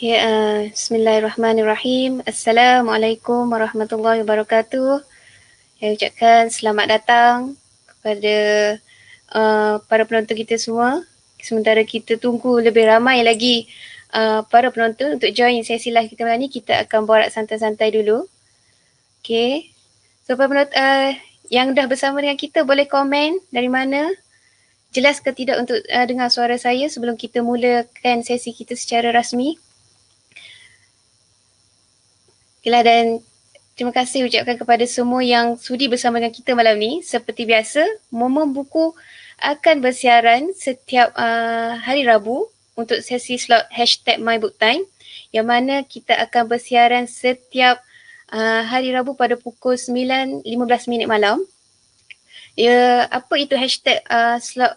Okay, Bismillahirrahmanirrahim. Assalamualaikum warahmatullahi wabarakatuh. Saya ucapkan selamat datang kepada para penonton kita semua. Sementara kita tunggu lebih ramai lagi para penonton untuk join sesi live kita malam ni, kita akan borak santai-santai dulu. Okay. So, para penonton yang dah bersama dengan kita boleh komen dari mana? Jelas ke tidak untuk dengar suara saya sebelum kita mulakan sesi kita secara rasmi? Okeylah, dan terima kasih ucapkan kepada semua yang sudi bersama dengan kita malam ni. Seperti biasa, Momen Buku akan bersiaran setiap hari Rabu untuk sesi slot #MyBookTime, yang mana kita akan bersiaran setiap hari Rabu pada pukul 9.15 malam. Ya, apa itu slot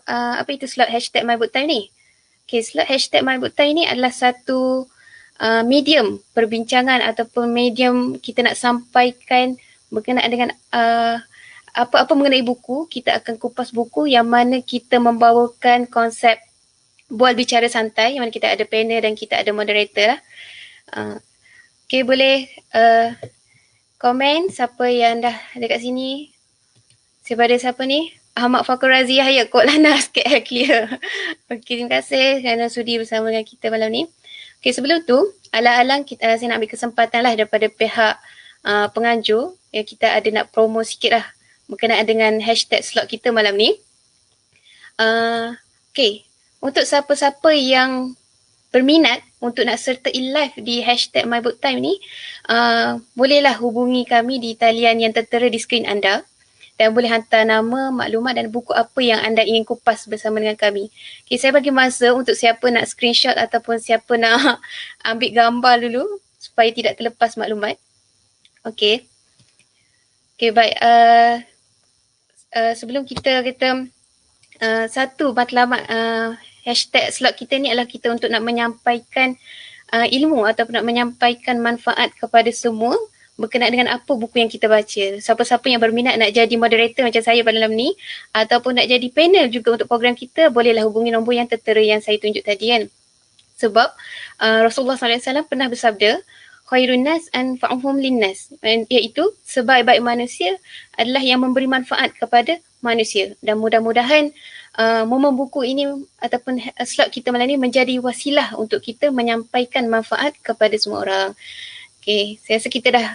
#MyBookTime ni? Okay, slot #MyBookTime ni adalah satu medium perbincangan ataupun medium kita nak sampaikan berkenaan dengan apa-apa mengenai buku. Kita akan kupas buku yang mana kita membawakan konsep bual bicara santai, yang mana kita ada panel dan kita ada moderator lah. Okay, boleh komen siapa yang dah dekat sini. Daripada siapa ni? Ahmad Fakur Raziah, ya, kod lana sikit clear. Okay, terima kasih kerana sudi bersama dengan kita malam ni. Okay, sebelum tu, alang-alang saya nak ambil kesempatan lah daripada pihak penganjur, yang kita ada nak promo sikit lah berkenaan dengan hashtag slot kita malam ni. Okay, untuk siapa-siapa yang berminat untuk nak sertai live di hashtag MyBookTime ni, bolehlah hubungi kami di talian yang tertera di skrin anda. Dan boleh hantar nama, maklumat dan buku apa yang anda ingin kupas bersama dengan kami. Okay, saya bagi masa untuk siapa nak screenshot ataupun siapa nak ambil gambar dulu supaya tidak terlepas maklumat. Okay. Okay, baik. Sebelum kita satu matlamat hashtag slot kita ni adalah kita untuk nak menyampaikan ilmu ataupun nak menyampaikan manfaat kepada semua berkenaan dengan apa buku yang kita baca. Siapa-siapa yang berminat nak jadi moderator macam saya pada malam ni ataupun nak jadi panel juga untuk program kita, bolehlah hubungi nombor yang tertera yang saya tunjuk tadi kan. Sebab Rasulullah SAW pernah bersabda, khairun nas anfa'uhum linnas, iaitu sebaik-baik manusia adalah yang memberi manfaat kepada manusia. Dan mudah-mudahan momen buku ini ataupun slot kita malam ni menjadi wasilah untuk kita menyampaikan manfaat kepada semua orang. Okay, saya rasa kita dah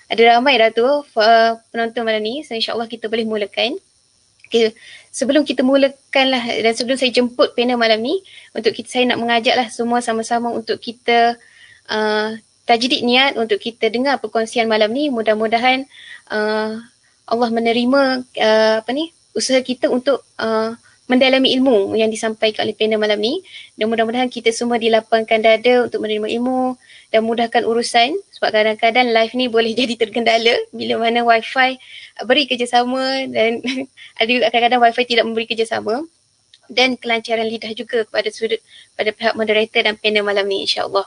ada ramai dah tu penonton malam ni. So insyaAllah kita boleh mulakan. Okay, sebelum kita mulakan lah dan sebelum saya jemput panel malam ni, saya nak mengajak lah semua sama-sama untuk kita tajdid niat untuk kita dengar perkongsian malam ni. Mudah-mudahan Allah menerima usaha kita untuk mendalami ilmu yang disampaikan oleh panel malam ni, dan mudah-mudahan kita semua dilapangkan dada untuk menerima ilmu dan mudahkan urusan, sebab kadang-kadang live ni boleh jadi terkendala bila mana wifi beri kerjasama dan ada juga kadang-kadang wifi tidak memberi kerjasama, dan kelancaran lidah juga pada pihak moderator dan panel malam ni, insyaAllah.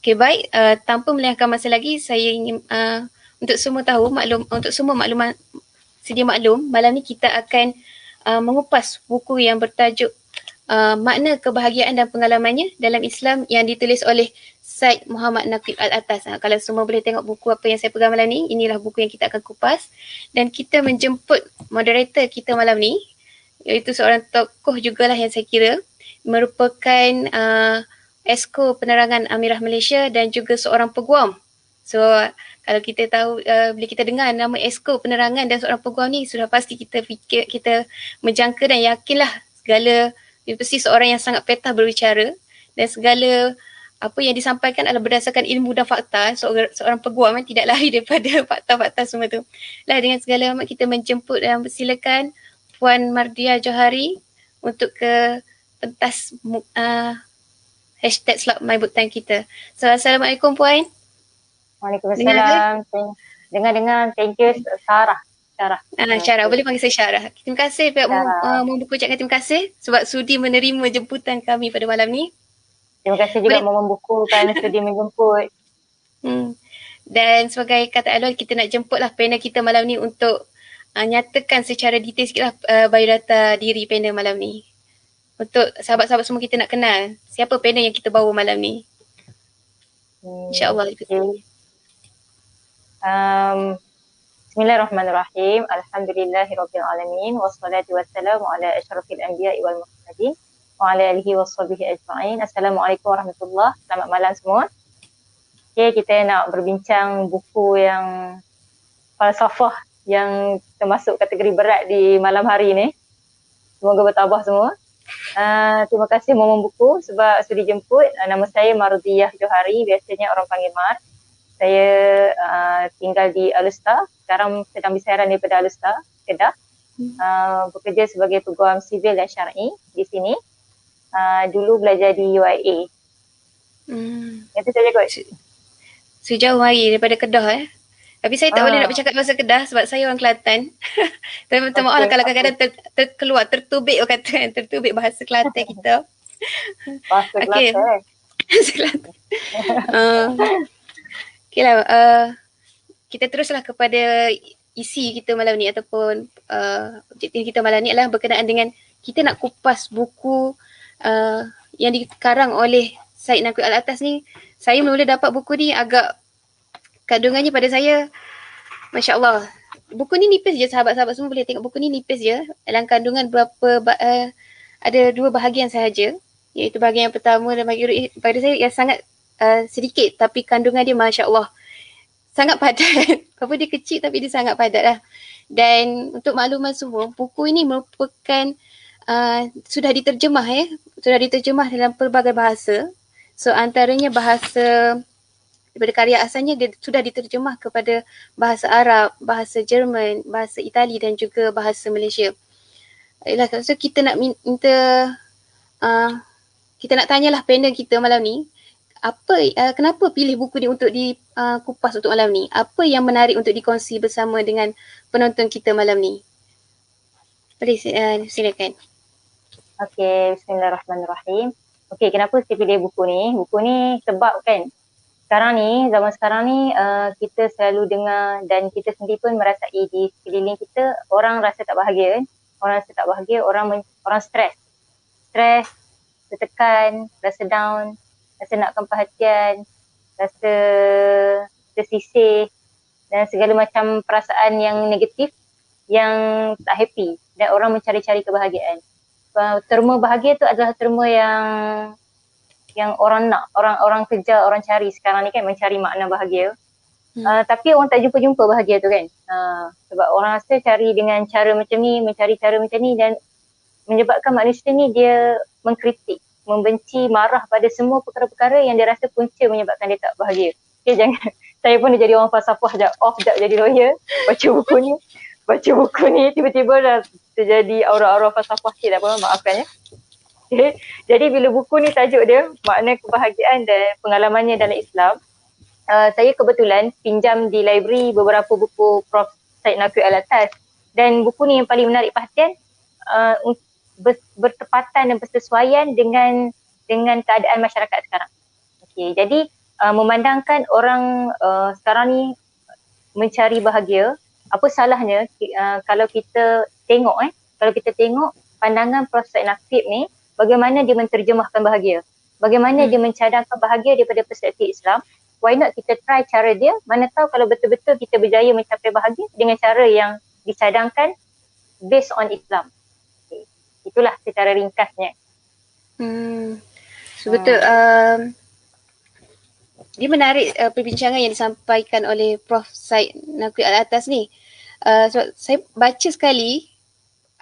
Okay, baik, tanpa melengahkan masa lagi, saya ingin untuk semua tahu, untuk semua makluman, sedia maklum, malam ni kita akan mengupas buku yang bertajuk Makna Kebahagiaan dan Pengalamannya dalam Islam yang ditulis oleh Syed Muhammad Naqib Al-Atas. Kalau semua boleh tengok buku apa yang saya pegang malam ni, inilah buku yang kita akan kupas. Dan kita menjemput moderator kita malam ni, iaitu seorang tokoh jugalah yang saya kira merupakan Esko Penerangan Amirah Malaysia dan juga seorang peguam. So kalau kita tahu, bila kita dengar nama Esko Penerangan dan seorang peguam ni, sudah pasti kita fikir, kita menjangka dan yakinlah segala, dia mesti seorang yang sangat petah berbicara dan segala apa yang disampaikan adalah berdasarkan ilmu dan fakta. Seorang peguam tidak lari daripada fakta-fakta semua tu. Lah, dengan segala hormat kita menjemput dan persilakan Puan Mardia Johari untuk ke pentas hashtag slot MyBookTime kita. So, Assalamualaikum Puan. Waalaikumsalam. Dengar. Thank you Syarah. Syarah, boleh panggil saya Syarah. Terima kasih pihak Membuku, ucapkan terima kasih sebab sudi menerima jemputan kami pada malam ni. Terima kasih juga Membuku kerana sudi menjemput. Dan sebagai kata awal, kita nak jemputlah panel kita malam ni untuk nyatakan secara detail sikitlah biodata diri panel malam ni. untuk sahabat-sahabat semua kita nak kenal. Siapa panel yang kita bawa malam ni? InsyaAllah. Okay. Bismillahirrahmanirrahim. Alhamdulillahirrabbilalamin. Wassalatu wassalamu ala asyrafil anbiya'i wal mursalin wa ala alihi washabihi ajma'in. Assalamualaikum warahmatullahi. Selamat malam semua. Okay, kita nak berbincang buku yang falsafah yang termasuk kategori berat di malam hari ni. Semoga bertabah semua. Terima kasih Momon Buku sebab sudi jemput. Nama saya Marudiyah Johari, biasanya orang panggil Mar. Saya tinggal di Alustar. Sekarang sedang bersiaran daripada Alustar, Kedah. Bekerja sebagai peguam sivil dan syar'i di sini. Dulu belajar di UIA. Itu saja kot. Sejauh hari daripada Kedah Tapi saya tak boleh nak bercakap bahasa Kedah sebab saya orang Kelantan. Minta maaf lah kalau kadang-kadang terkeluar, tertubik orang kata kan, tertubik bahasa Kelantan kita. Bahasa Kelantan. Bahasa Kelantan. Okay lah, kita teruslah kepada isi kita malam ni ataupun objektif kita malam ni adalah berkenaan dengan kita nak kupas buku yang dikarang oleh Syed Naqvi Al-Atas ni. Saya mula-mula dapat buku ni agak kandungannya pada saya, Masya Allah. Buku ni nipis je, sahabat-sahabat semua boleh tengok buku ni nipis je. Dalam kandungan ada 2 bahagian sahaja. Iaitu bahagian yang pertama dan bahagian pada saya yang sangat sedikit. Tapi kandungan dia Masya Allah. Sangat padat. Apa dia kecil tapi dia sangat padat lah. Dan untuk makluman semua, buku ini merupakan sudah diterjemah Sudah diterjemah dalam pelbagai bahasa. So antaranya bahasa daripada karya asalnya dia sudah diterjemah kepada bahasa Arab, bahasa Jerman, bahasa Itali dan juga bahasa Malaysia. So kita nak kita nak tanyalah panel kita malam ni, kenapa pilih buku ni untuk dikupas untuk malam ni? Apa yang menarik untuk dikongsi bersama dengan penonton kita malam ni? Boleh silakan. Okay, bismillahirrahmanirrahim. Okay, kenapa saya pilih buku ni? Buku ni sebab kan zaman sekarang ni kita selalu dengar dan kita sendiri pun merasai di sekeliling kita, orang rasa tak bahagia kan. Orang rasa tak bahagia, orang stres, tertekan, rasa down, rasa nakkan perhatian, rasa tersisih dan segala macam perasaan yang negatif yang tak happy dan orang mencari-cari kebahagiaan. Terma bahagia tu adalah terma yang orang nak, orang kejar, orang cari sekarang ni kan, mencari makna bahagia. Tapi orang tak jumpa-jumpa bahagia tu kan. Sebab orang rasa cari dengan cara macam ni, mencari cara macam ni dan menyebabkan manusia ni dia mengkritik, membenci, marah pada semua perkara-perkara yang dia rasa punca menyebabkan dia tak bahagia. Okay, jangan. Saya pun dah jadi orang falsafah sekejap jadi lawyer. Baca buku ni tiba-tiba dah terjadi aura-aura falsafah sikit, apa, maafkan ya. Okay. Jadi bila buku ni tajuk dia makna kebahagiaan dan pengalamannya dalam Islam, saya kebetulan pinjam di library beberapa buku Prof. Syed Naqvi Al-Atas dan buku ni yang paling menarik perhatian bertepatan dan bersesuaian dengan keadaan masyarakat sekarang. Okay. Jadi memandangkan orang sekarang ni mencari bahagia, apa salahnya kalau kita tengok pandangan Prof. Syed Naqvi ni, bagaimana dia menterjemahkan bahagia, bagaimana dia mencadangkan bahagia daripada perspektif Islam. Why not kita try cara dia, mana tahu kalau betul-betul kita berjaya mencapai bahagia dengan cara yang dicadangkan based on Islam. Okay. Itulah secara ringkasnya. Betul. Dia menarik perbincangan yang disampaikan oleh Prof. Syed Naqvi Al-Atas ni. Sebab saya baca sekali,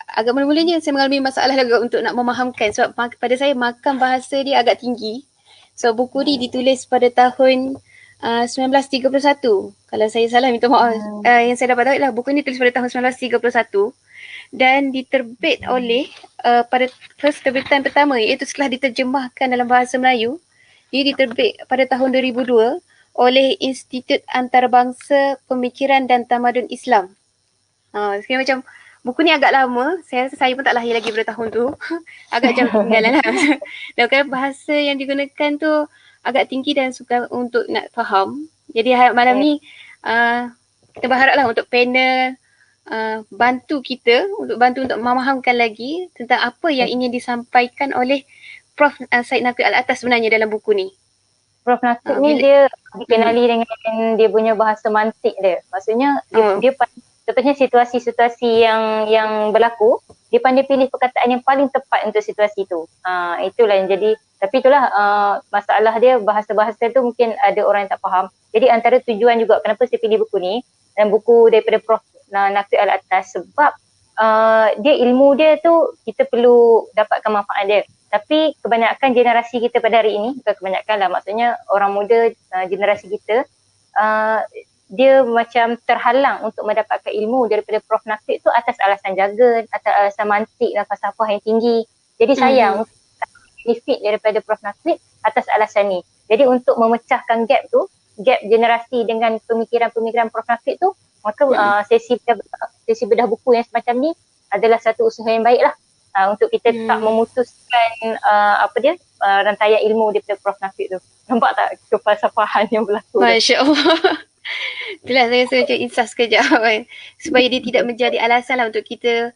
agak mula-mulanya saya mengalami masalah juga untuk nak memahamkan sebab pada saya makam bahasa dia agak tinggi. So buku ni ditulis pada tahun 1931. Kalau saya salah minta maaf. Yang saya dapat tahu adalah buku ni ditulis pada tahun 1931 dan diterbit oleh pada first terbitan pertama, iaitu setelah diterjemahkan dalam bahasa Melayu. Dia diterbit pada tahun 2002 oleh Institut Antarabangsa Pemikiran dan Tamadun Islam. Sekarang macam buku ni agak lama, saya rasa saya pun tak lahir lagi pada tahun tu. Agak jauh ketinggalan lah. Dan kerana bahasa yang digunakan tu agak tinggi dan sukar untuk nak faham. Jadi malam ni kita berharap lah untuk panel bantu kita untuk memahamkan lagi tentang apa yang ingin disampaikan oleh Prof. Syed Naqvi Al-Atas sebenarnya dalam buku ni. Prof Nasib ni Bila dia dikenali dengan dia punya bahasa mantik dia. Maksudnya dia sebenarnya situasi-situasi yang berlaku, dia pandai pilih perkataan yang paling tepat untuk situasi tu. Itulah yang jadi, tapi itulah masalah dia, bahasa-bahasa tu mungkin ada orang yang tak faham. Jadi antara tujuan juga kenapa saya pilih buku ni dan buku daripada Prof Naqvi Al-Atas, sebab dia ilmu dia tu kita perlu dapatkan manfaat dia. Tapi kebanyakan generasi kita pada hari ini, bukan kebanyakan lah, maksudnya orang muda generasi kita, dia macam terhalang untuk mendapatkan ilmu daripada Prof Naqvi tu atas alasan jargon, atas alasan mantik dan falsafah yang tinggi. Jadi sayang untuk benefit daripada Prof Naqvi atas alasan ni. Jadi untuk memecahkan gap tu, gap generasi dengan pemikiran-pemikiran Prof Naqvi tu, maka sesi bedah buku yang semacam ni adalah satu usaha yang baik lah. Untuk kita tak memutuskan rantaian ilmu daripada Prof Naqvi tu. Nampak tak kefalsafahan yang berlaku? Masya Allah. Itulah saya rasa macam insaf sekejap kan. Supaya dia tidak menjadi alasan lah untuk kita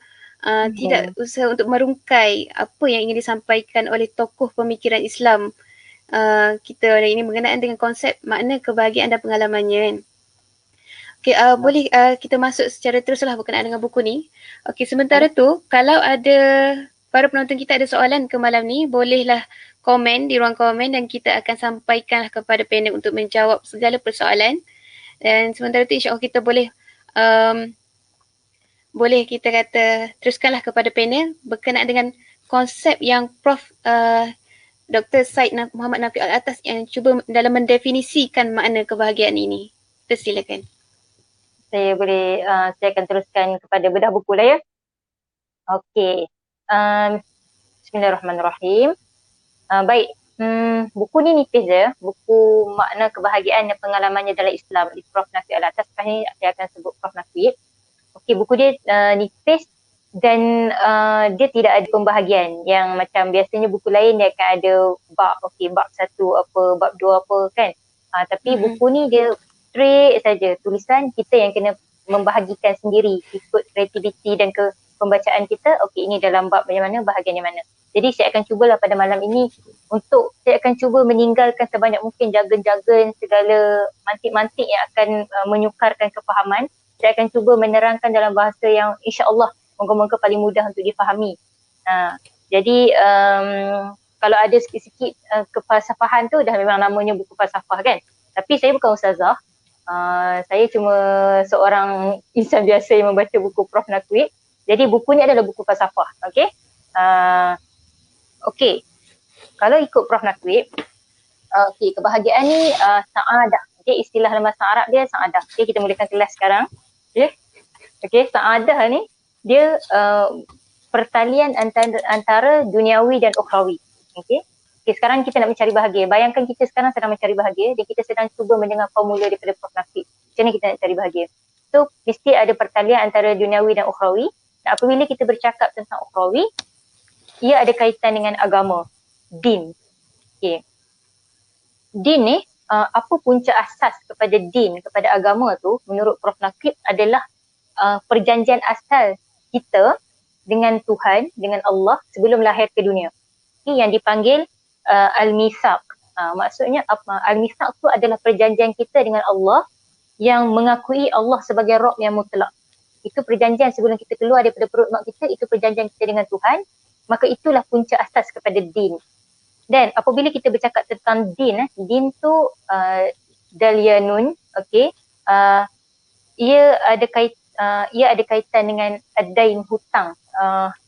tidak usaha untuk merungkai apa yang ingin disampaikan oleh tokoh pemikiran Islam kita hari ini berkenaan dengan konsep makna kebahagiaan dan pengalamannya kan. Okay, boleh kita masuk secara teruslah berkenaan dengan buku ni. Okay, sementara tu kalau ada para penonton kita ada soalan ke malam ni, bolehlah komen di ruang komen dan kita akan sampaikanlah kepada panel untuk menjawab segala persoalan. Dan sementara tu insya-Allah kita boleh kita kata teruskanlah kepada panel berkenaan dengan konsep yang Prof Dr. Syed Muhammad Naqvi Al-Atas yang cuba dalam mendefinisikan makna kebahagiaan ini. Silakan. Saya akan teruskan kepada bedah buku lah ya. Okey. Bismillahirrahmanirrahim. Baik. Buku ni nipis je, buku makna kebahagiaan dan pengalamannya dalam Islam di Prof Naqvi Al-Atas. Sekarang ni saya akan sebut Prof Naqvi. Okey, buku dia nipis dan dia tidak ada pembahagian yang macam biasanya buku lain dia akan ada bab, bab 1 apa, bab 2 apa kan. Tapi buku ni dia straight saja, tulisan kita yang kena membahagikan sendiri ikut kreativiti dan ke pembacaan kita. Okey, ini dalam bab yang mana, bahagian yang mana. Jadi saya akan cubalah pada malam ini saya akan cuba meninggalkan sebanyak mungkin jargon-jargon, segala mantik-mantik yang akan menyukarkan kefahaman. Saya akan cuba menerangkan dalam bahasa yang insya-Allah moga-moga paling mudah untuk difahami. Jadi kalau ada sikit-sikit kefalsafahan tu dah memang namanya buku falsafah kan. Tapi saya bukan ustazah. Saya cuma seorang insan biasa yang membaca buku Prof Naqvi. Jadi buku ni adalah buku falsafah. Okey. Okey. Kalau ikut Prof Naqvi, kebahagiaan ni sa'adah. Okay, istilah dalam bahasa Arab dia sa'adah. Okay, kita mulakan kelas sekarang. Okay, sa'adah ni dia pertalian antara duniawi dan ukhrawi. Okay, sekarang kita nak mencari bahagia. Bayangkan kita sekarang sedang mencari bahagia dan kita sedang cuba mendengar formula daripada Prof Naqvi. Macam mana kita nak cari bahagia? So, mesti ada pertalian antara duniawi dan ukhrawi. Dan apabila kita bercakap tentang ukhrawi, ia ada kaitan dengan agama, din. Okay. Din ni, apa punca asas kepada din, kepada agama tu, menurut Prof Naqvi adalah perjanjian asal kita dengan Tuhan, dengan Allah sebelum lahir ke dunia. Ini yang dipanggil Al-Mitsaq. Maksudnya apa? Al-Mitsaq tu adalah perjanjian kita dengan Allah yang mengakui Allah sebagai Rabb yang mutlak. Itu perjanjian sebelum kita keluar daripada perut mak kita, itu perjanjian kita dengan Tuhan. Maka itulah punca asas kepada din. Dan apabila kita bercakap tentang din, din tu dalyanun, okey, ia ada kaitan dengan adain, hutang.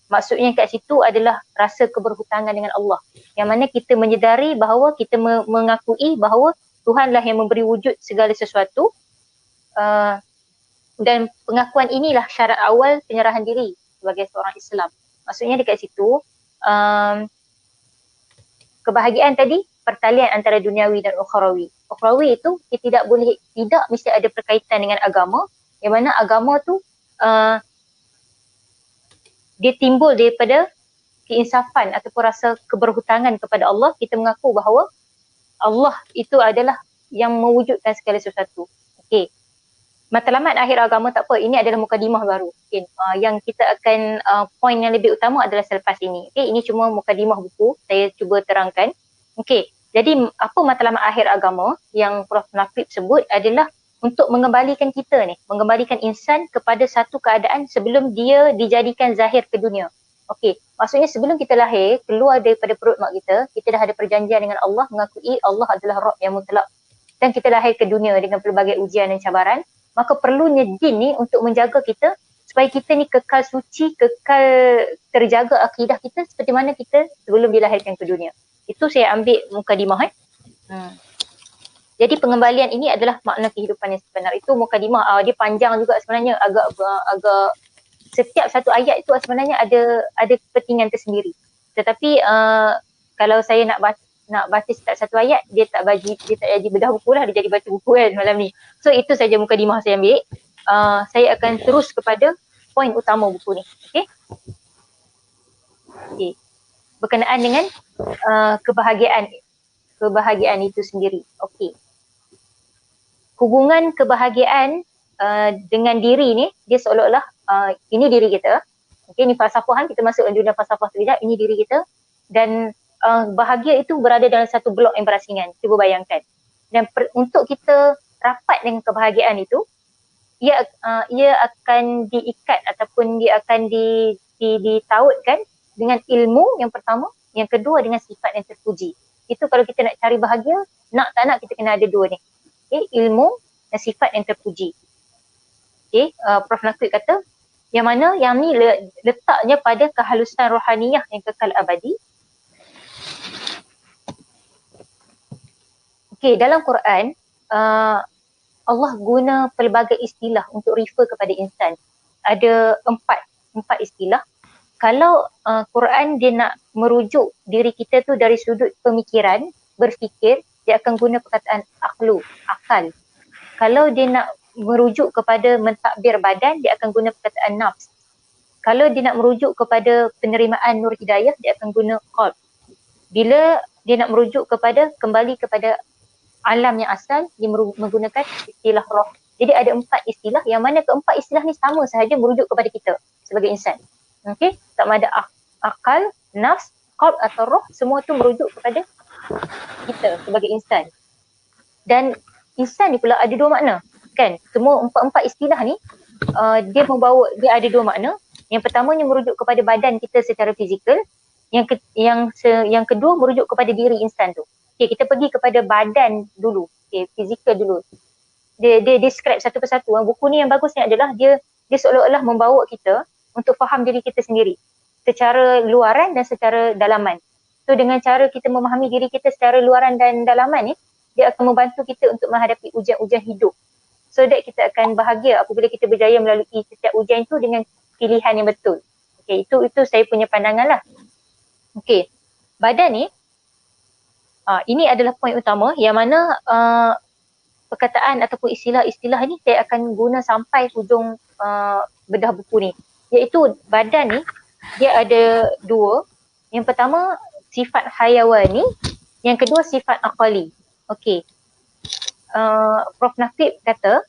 Maksudnya kat situ adalah rasa keberhutangan dengan Allah. Yang mana kita menyedari bahawa kita mengakui bahawa Tuhanlah yang memberi wujud segala sesuatu. Dan pengakuan inilah syarat awal penyerahan diri sebagai seorang Islam. Maksudnya dekat situ, kebahagiaan tadi pertalian antara duniawi dan ukhrawi. Ukhrawi itu tidak mesti ada berkaitan dengan agama, yang mana agama tu dia timbul daripada keinsafan ataupun rasa keberhutangan kepada Allah. Kita mengaku bahawa Allah itu adalah yang mewujudkan segala sesuatu. Okey. matlamat akhir agama tak apa, ini adalah mukadimah baru. Okay. Yang kita akan point yang lebih utama adalah selepas ini. Okay. Ini cuma mukadimah buku, saya cuba terangkan. Okay. Jadi apa matlamat akhir agama yang Prof. Naqib sebut adalah untuk mengembalikan kita ni, mengembalikan insan kepada satu keadaan sebelum dia dijadikan zahir ke dunia. Okey, maksudnya sebelum kita lahir, keluar daripada perut mak kita dah ada perjanjian dengan Allah, mengakui Allah adalah Rabb yang mutlak. Dan kita lahir ke dunia dengan pelbagai ujian dan cabaran, maka perlunya din ni untuk menjaga kita supaya kita ni kekal suci, kekal terjaga akidah kita seperti mana kita sebelum dilahirkan ke dunia. Itu saya ambil mukadimah. Jadi pengembalian ini adalah makna kehidupan yang sebenar. Itu mukadimah. Dia panjang juga sebenarnya, agak setiap satu ayat itu sebenarnya ada kepentingan tersendiri. Tetapi kalau saya nak baca setiap satu ayat, dia tak jadi bedah buku lah, dia jadi baca buku kan malam ni. So itu saja mukadimah saya ambil. Saya akan terus kepada poin utama buku ni. Okay. Berkenaan dengan kebahagiaan itu sendiri. Okay. Hubungan kebahagiaan dengan diri ni, dia seolah-olah ini diri kita. Okay, ni falsafahan, kita masuk dunia falsafah sekejap, ini diri kita. Dan bahagia itu berada dalam satu blok yang berasingan. Cuba bayangkan. Dan untuk kita rapat dengan kebahagiaan itu, ia akan diikat ataupun dia akan ditautkan dengan ilmu yang pertama, yang kedua dengan sifat yang terpuji. Itu kalau kita nak cari bahagia, nak tak nak kita kena ada dua ni. Okay, ilmu dan sifat yang terpuji. Okay, Prof. Naqib kata, yang mana yang ni letaknya pada kehalusan rohaniyah yang kekal abadi. Okay, dalam Quran, Allah guna pelbagai istilah untuk refer kepada insan. Ada empat istilah. Kalau Quran dia nak merujuk diri kita tu dari sudut pemikiran, berfikir, dia akan guna perkataan aklu, akal. Kalau dia nak merujuk kepada mentadbir badan, dia akan guna perkataan nafs. Kalau dia nak merujuk kepada penerimaan nur hidayah, dia akan guna qalb. Bila dia nak merujuk kembali kepada alam yang asal, dia menggunakan istilah roh. Jadi ada 4 istilah yang mana keempat istilah ni sama sahaja merujuk kepada kita sebagai insan. Okey, sama ada akal, nafs, qalb atau roh, semua tu merujuk kepada kita sebagai insan. Dan insan ni pula ada 2 makna, kan? Semua empat istilah ni dia ada 2 makna. Yang pertamanya merujuk kepada badan kita secara fizikal, yang kedua merujuk kepada diri insan tu. Okay, kita pergi kepada badan dulu, okay, fizikal dulu. Dia describe satu persatu. Buku ni yang bagusnya adalah dia seolah-olah membawa kita untuk faham diri kita sendiri secara luaran dan secara dalaman. So dengan cara kita memahami diri kita secara luaran dan dalaman ni, dia akan membantu kita untuk menghadapi ujian-ujian hidup. So that kita akan bahagia apabila kita berjaya melalui setiap ujian itu dengan pilihan yang betul. Okay, itu saya punya pandangan lah. Okay, badan ni, ini adalah poin utama yang mana perkataan ataupun istilah-istilah ni saya akan guna sampai hujung bedah buku ni. Iaitu badan ni, dia ada 2. Yang pertama, sifat hayawani. Yang kedua, sifat akali. Okey. Prof. Naqib kata,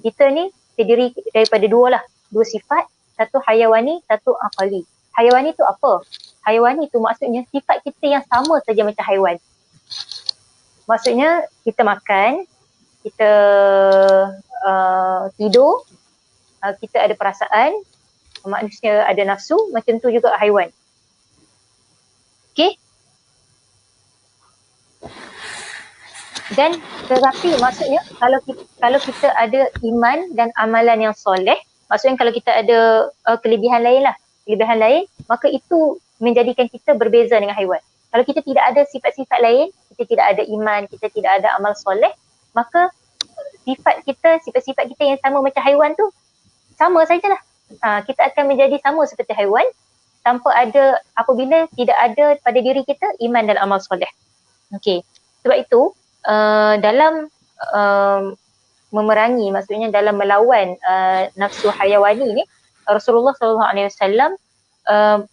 kita ni terdiri daripada 2 sifat. Satu hayawani, satu akali. Hayawani tu apa? Hayawani tu maksudnya sifat kita yang sama saja macam haiwan. Maksudnya kita makan, kita tidur, kita ada perasaan, manusia ada nafsu, macam tu juga haiwan. Okey? Dan tetapi maksudnya kalau kita ada iman dan amalan yang soleh, maksudnya kalau kita ada kelebihan lain, maka itu menjadikan kita berbeza dengan haiwan. Kalau kita tidak ada sifat-sifat lain, kita tidak ada iman, kita tidak ada amal soleh, maka sifat-sifat kita yang sama macam haiwan tu, sama sajalah. Kita akan menjadi sama seperti haiwan tanpa ada, apabila tidak ada pada diri kita iman dan amal soleh. Okey. Sebab itu dalam memerangi, maksudnya dalam melawan nafsu hayawani ni, Rasulullah SAW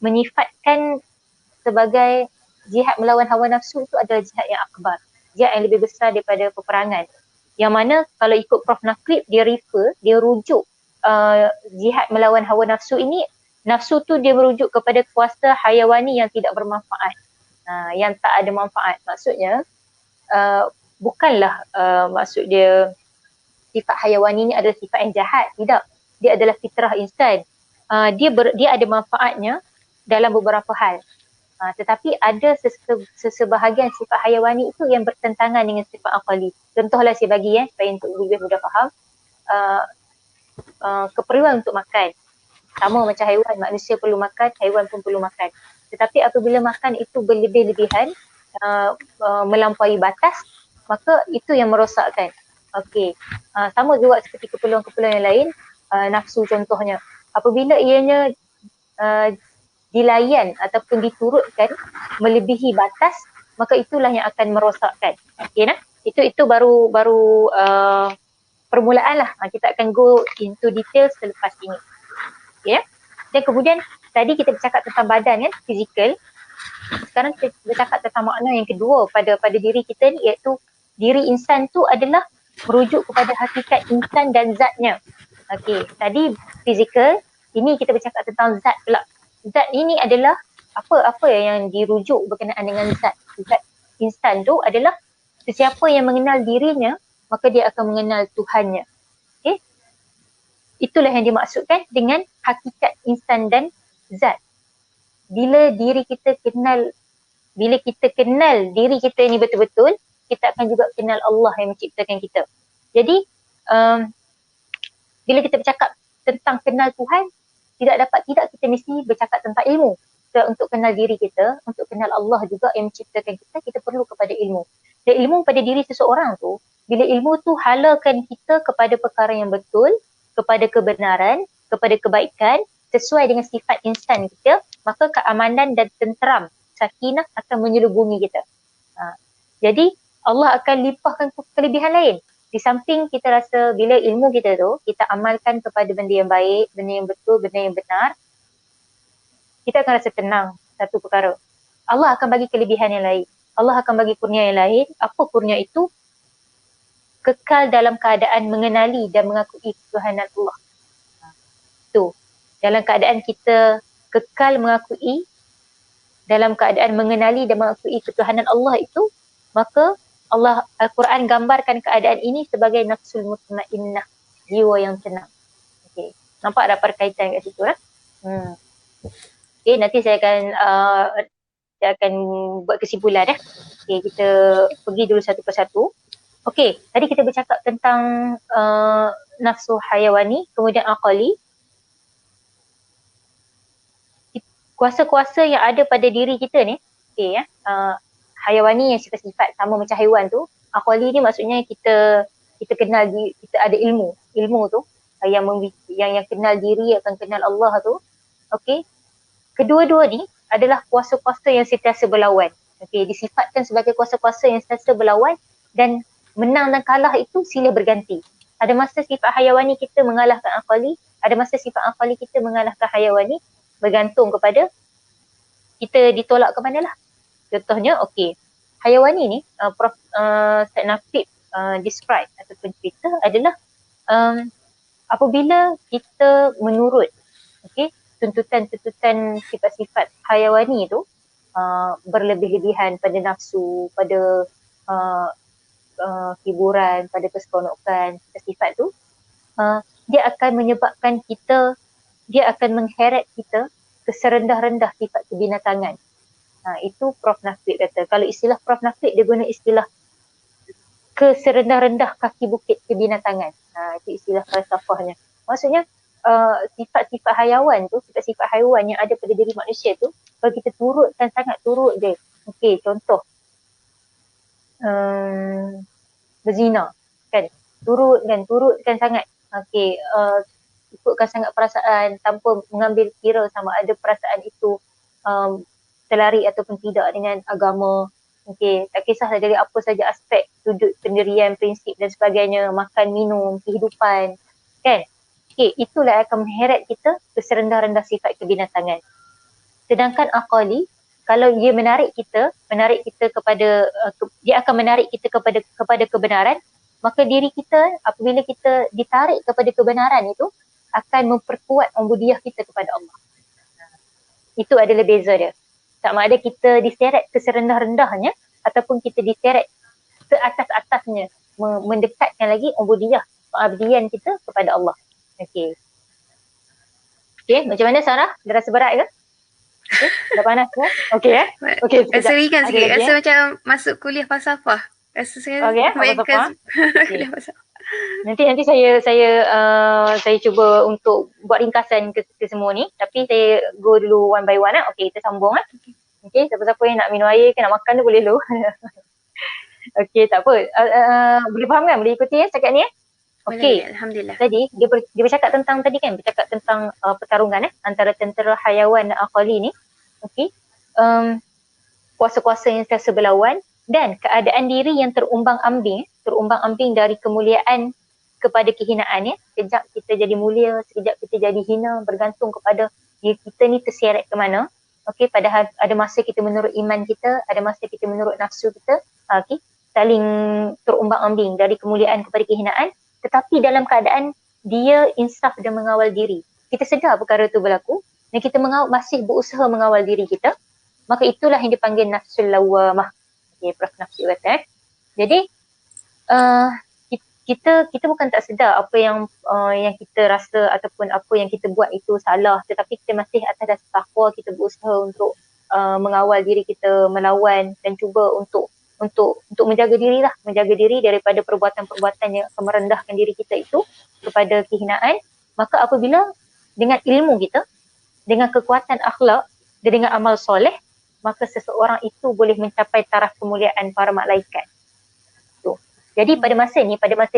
menyifatkan sebagai jihad melawan hawa nafsu itu adalah jihad yang akbar, jihad yang lebih besar daripada peperangan. Yang mana kalau ikut Prof Nakrib, dia rujuk jihad melawan hawa nafsu ini, nafsu tu dia merujuk kepada kuasa hayawani yang tidak bermanfaat, yang tak ada manfaat. Maksudnya bukanlah maksud dia sifat hayawani ni adalah sifat yang jahat, tidak. Dia adalah fitrah insan. Dia ada manfaatnya dalam beberapa hal. Tetapi ada sesebahagian sifat hayawani itu yang bertentangan dengan sifat aqali. Contohlah saya bagi supaya untuk lebih mudah faham. Keperluan untuk makan. Sama macam haiwan, manusia perlu makan, haiwan pun perlu makan. Tetapi apabila makan itu berlebih-lebihan, melampaui batas, maka itu yang merosakkan. Okey. Sama juga seperti keperluan-keperluan yang lain, nafsu contohnya. Apabila ianya dilayan ataupun diturutkan melebihi batas, maka itulah yang akan merosakkan. Okey nah? Itu baru permulaan lah. Kita akan go into detail selepas ini. Okay, ya? Dan kemudian tadi kita bercakap tentang badan kan, fizikal. Sekarang kita bercakap tentang makna yang kedua pada diri kita ni, iaitu diri insan tu adalah merujuk kepada hakikat insan dan zatnya. Okey, tadi fizikal, ini kita bercakap tentang zat pula. Zat ini adalah apa yang dirujuk berkenaan dengan zat. Zat insan tu adalah sesiapa yang mengenal dirinya, maka dia akan mengenal Tuhannya. Okay? Itulah yang dimaksudkan dengan hakikat insan dan zat. Bila kita kenal diri kita ini betul-betul, kita akan juga kenal Allah yang menciptakan kita. Jadi, bila kita bercakap tentang kenal Tuhan, tidak kita mesti bercakap tentang ilmu. So, untuk kenal diri kita, untuk kenal Allah juga yang menciptakan kita perlu kepada ilmu. Dan ilmu pada diri seseorang tu, bila ilmu tu halakan kita kepada perkara yang betul, kepada kebenaran, kepada kebaikan, sesuai dengan sifat insan kita, maka keamanan dan tenteram, sakinah akan menyelubungi kita. Jadi Allah akan limpahkan kelebihan lain. Di samping kita rasa bila ilmu kita tu, kita amalkan kepada benda yang baik, benda yang betul, benda yang benar, kita akan rasa tenang satu perkara. Allah akan bagi kelebihan yang lain. Allah akan bagi kurnia yang lain. Apa kurnia itu? Kekal dalam keadaan mengenali dan mengakui ketuhanan Allah. Itu. Dalam keadaan kita kekal mengakui, dalam keadaan mengenali dan mengakui ketuhanan Allah itu, maka Al-Quran gambarkan keadaan ini sebagai nafsul mutmainnah, jiwa yang tenang. Okay. Nampak ada perkaitan kat situ lah. Okay, nanti saya akan buat kesimpulan . Okay, kita pergi dulu satu persatu. Okay, tadi kita bercakap tentang nafsu hayawani, kemudian aqali. Kuasa-kuasa yang ada pada diri kita ni, okay, hayawani yang sifat-sifat sama macam haiwan tu, aqali ni maksudnya kita kenal kita ada ilmu tu yang kenal diri akan kenal Allah tu. Okey, kedua-dua ni adalah kuasa-kuasa yang sentiasa berlawan. Okey, disifatkan sebagai kuasa-kuasa yang sentiasa berlawan, dan menang dan kalah itu silih berganti. Ada masa sifat hayawani kita mengalahkan aqali, ada masa sifat aqali kita mengalahkan hayawani, bergantung kepada kita ditolak ke mana lah. Contohnya, okey, hayawani ni, Prof Said Nakrib describe ataupun cerita adalah apabila kita menurut tuntutan-tuntutan sifat-sifat hayawani tu, berlebih-lebihan pada nafsu, pada hiburan, pada keseronokan, sifat tu, dia akan menyebabkan kita, dia akan mengheret kita ke serendah-rendah sifat kebinatangan. Itu Prof Nakrib kata. Kalau istilah Prof Nakrib, dia guna istilah ke serendah-rendah kaki bukit kebinatangan. Itu istilah falsafahnya. Maksudnya sifat-sifat haiwan tu, sifat-sifat haiwan yang ada pada diri manusia tu, kalau kita turutkan sangat, turut je. Okey, contoh berzina kan, turutkan sangat. Okey, ikutkan sangat perasaan tanpa mengambil kira sama ada perasaan itu terlari ataupun tidak dengan agama. Okey, tak kisahlah dari apa saja aspek, sudut pendirian, prinsip dan sebagainya, makan, minum, kehidupan, kan? Okey, itulah akan mengheret kita ke serendah-rendah sifat kebinatangan. Sedangkan aqali, kalau dia menarik kita kepada dia akan menarik kita kepada kebenaran, maka diri kita apabila kita ditarik kepada kebenaran itu akan memperkuat ubudiyah kita kepada Allah. Itu adalah beza dia. Sama ada kita diseret ke serendah-rendahnya ataupun kita diseret ke atas-atasnya, mendekatkan lagi ubudiyah, pengabdian kita kepada Allah. Okey. Okey, macam mana Sarah? Dah rasa berat ke? Okay, dah panas ke? Okey Okey, rasa ringan sikit. Rasa macam masuk kuliah falsafah. Rasa saya falsafah. kuliah falsafah. Nanti saya cuba untuk buat ringkasan ke semua ni, tapi saya go dulu one by one lah. Okey, kita sambung lah. Okey, siapa-siapa yang nak minum air ke nak makan tu boleh dulu. Okey, tak apa. Boleh faham kan? Boleh ikuti ya setakat ni ya? Okey. Alhamdulillah. Tadi dia bercakap tentang bercakap tentang pertarungan antara tentera hayawan dan aqali ni. Okey. Kuasa-kuasa yang sentiasa berlawan dan keadaan diri yang terumbang-ambing dari kemuliaan kepada kehinaan ya. Sekejap kita jadi mulia, sekejap kita jadi hina, bergantung kepada diri kita ni terseret ke mana. Okey, padahal ada masa kita menurut iman kita, ada masa kita menurut nafsu kita. Okey, saling terumbang-ambing dari kemuliaan kepada kehinaan, tetapi dalam keadaan dia insaf dan mengawal diri. Kita sedar perkara itu berlaku dan kita masih berusaha mengawal diri kita, maka itulah yang dipanggil nafsul lawamah. Okay, Prof. Nafsi kata. Jadi kita bukan tak sedar apa yang kita rasa ataupun apa yang kita buat itu salah, tetapi kita masih atas dasar takwa, kita berusaha untuk mengawal diri kita, melawan dan cuba untuk menjaga diri daripada perbuatan-perbuatan yang akan merendahkan diri kita itu kepada kehinaan. Maka apabila dengan ilmu kita, dengan kekuatan akhlak dan dengan amal soleh, maka seseorang itu boleh mencapai taraf kemuliaan para malaikat. Jadi pada masa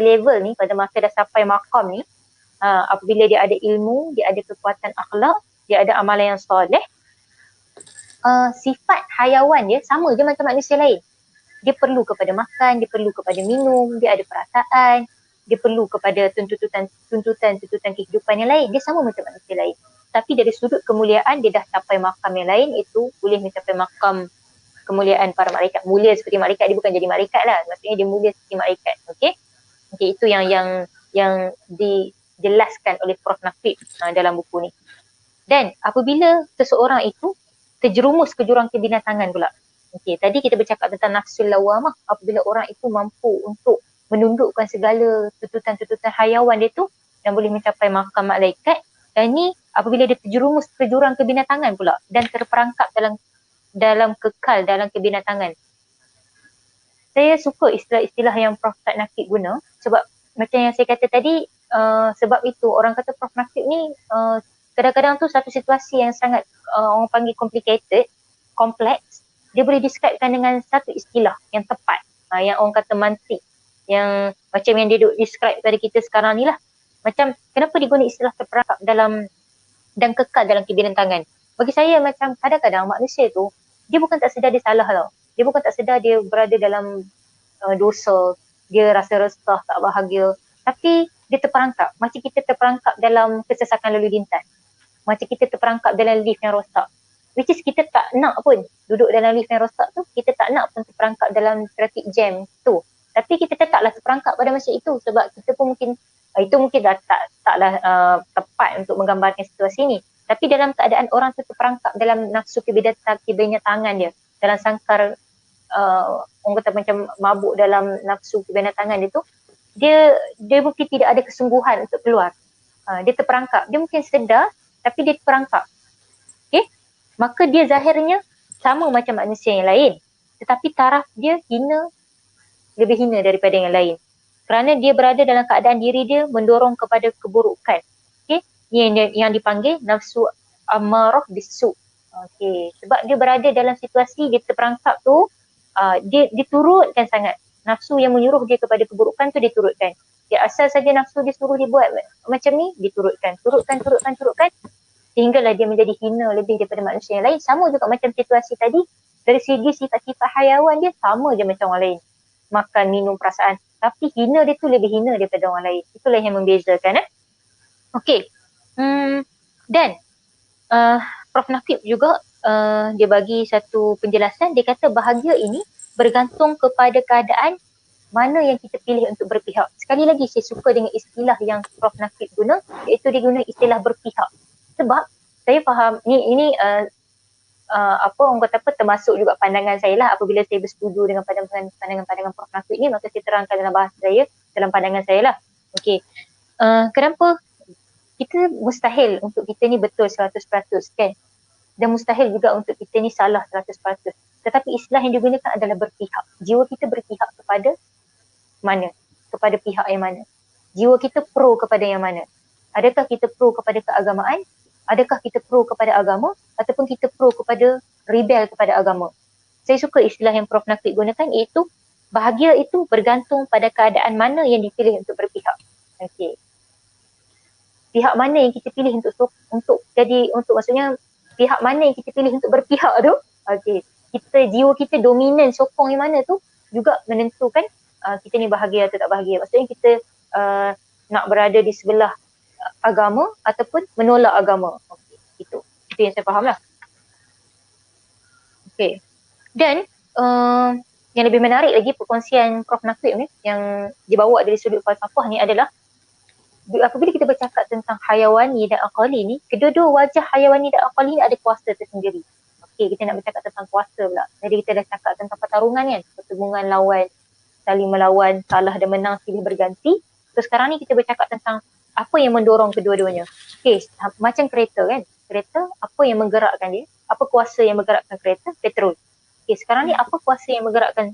level ni, pada masa dah sampai maqam ni, apabila dia ada ilmu, dia ada kekuatan akhlak, dia ada amalan yang soleh, sifat hayawan dia sama je macam manusia lain. Dia perlu kepada makan, dia perlu kepada minum, dia ada perasaan, dia perlu kepada tuntutan kehidupan yang lain. Dia sama macam manusia lain. Tapi dari sudut kemuliaan, dia dah capai makam yang lain, itu boleh mencapai makam kemuliaan para malaikat. Mulia seperti malaikat, dia bukan jadi malaikat lah. Maksudnya dia mulia seperti malaikat. Okey, itu yang dijelaskan oleh Prof. Naqib dalam buku ni. Dan apabila seseorang itu terjerumus ke jurang kebinatangan pula. Okey, tadi kita bercakap tentang nafsul lawamah. Apabila orang itu mampu untuk menundukkan segala tuntutan-tuntutan hayawan dia tu dan boleh mencapai makam malaikat. Dan ni apabila dia terjerumus ke jurang kebinatangan pula dan terperangkap dalam kekal dalam kebinatangan. Saya suka istilah-istilah yang Prof. Naqib guna sebab macam yang saya kata tadi, sebab itu orang kata Prof. Naqib ni kadang-kadang tu satu situasi yang sangat orang panggil complicated, kompleks, dia boleh describekan dengan satu istilah yang tepat, yang orang kata mantik, yang macam yang dia describe pada kita sekarang ni lah. Macam kenapa dia guna istilah terperangkap dan kekal dalam kebinatangan. Bagi saya macam kadang-kadang manusia tu dia bukan tak sedar dia salah tau. Dia bukan tak sedar dia berada dalam dosa, dia rasa resah, tak bahagia. Tapi dia terperangkap. Macam kita terperangkap dalam kesesakan lalu lintas. Macam kita terperangkap dalam lift yang rosak. Which is kita tak nak pun duduk dalam lift yang rosak tu. Kita tak nak pun terperangkap dalam traffic jam tu. Tapi kita tetaplah terperangkap pada masa itu. Sebab kita pun mungkin, itu mungkin dah taklah tepat untuk menggambarkan situasi ni. Tapi dalam keadaan orang tu terperangkap dalam nafsu kebinatangan dia, dalam sangkar orang kata macam mabuk dalam nafsu kebinatangan dia tu, dia mungkin tidak ada kesungguhan untuk keluar. Dia terperangkap, dia mungkin sedar tapi dia terperangkap. Okay? Maka dia zahirnya sama macam manusia yang lain, tetapi taraf dia lebih hina daripada yang lain. Kerana dia berada dalam keadaan diri dia mendorong kepada keburukan. Okay? Yang dipanggil nafsu amarah bisu. Okay. Sebab dia berada dalam situasi dia terperangkap tu, dia diturutkan sangat. Nafsu yang menyuruh dia kepada keburukan tu diturutkan. Dia asal saja nafsu dia suruh dia buat macam ni, diturutkan. Turutkan. Sehinggalah dia menjadi hina lebih daripada manusia yang lain. Sama juga macam situasi tadi. Dari segi sifat-sifat hayawan dia sama je macam orang lain. Makan, minum, perasaan. Tapi hina dia tu lebih hina daripada orang lain. Itulah yang membezakan. Okey. Dan Prof. Naqib juga dia bagi satu penjelasan. Dia kata bahagia ini bergantung kepada keadaan mana yang kita pilih untuk berpihak. Sekali lagi saya suka dengan istilah yang Prof. Nakib guna, iaitu dia guna istilah berpihak. Sebab saya faham ini apa orang kata apa, termasuk juga pandangan saya lah apabila saya bersetuju dengan pandangan Prof. Nakib ni, maka saya terangkan dalam bahasa saya, dalam pandangan saya lah. Okey. Kenapa kita mustahil untuk kita ni betul 100% kan? Dan mustahil juga untuk kita ni salah 100%. Tetapi istilah yang digunakan adalah berpihak. Jiwa kita berpihak kepada mana? Kepada pihak yang mana? Jiwa kita pro kepada yang mana? Adakah kita pro kepada keagamaan? Adakah kita pro kepada agama? Ataupun kita pro kepada rebel kepada agama? Saya suka istilah yang Prof. Nakib gunakan, iaitu bahagia itu bergantung pada keadaan mana yang dipilih untuk berpihak. Okey. Pihak mana yang kita pilih untuk maksudnya pihak mana yang kita pilih untuk berpihak tu, okey, jiwa kita dominan sokong yang mana tu juga menentukan kita ni bahagia atau tak bahagia. Maksudnya kita nak berada di sebelah agama ataupun menolak agama. Okey, itu yang saya faham lah. Okey. Dan yang lebih menarik lagi perkongsian Prof. Nakib ni yang dibawa dari sudut falsafah ni adalah apabila kita bercakap tentang hayawani dan aqali ni, kedua-dua wajah hayawani dan aqali ni ada kuasa tersendiri. Okey, kita nak bercakap tentang kuasa pula. Jadi kita dah cakap tentang pertarungan kan, pertembungan lawan, saling melawan, kalah dan menang silih berganti. Terus sekarang ni kita bercakap tentang apa yang mendorong kedua-duanya. Okey, macam kereta kan. Kereta, apa yang menggerakkan dia? Apa kuasa yang menggerakkan kereta? Petrol. Okey, sekarang ni apa kuasa yang menggerakkan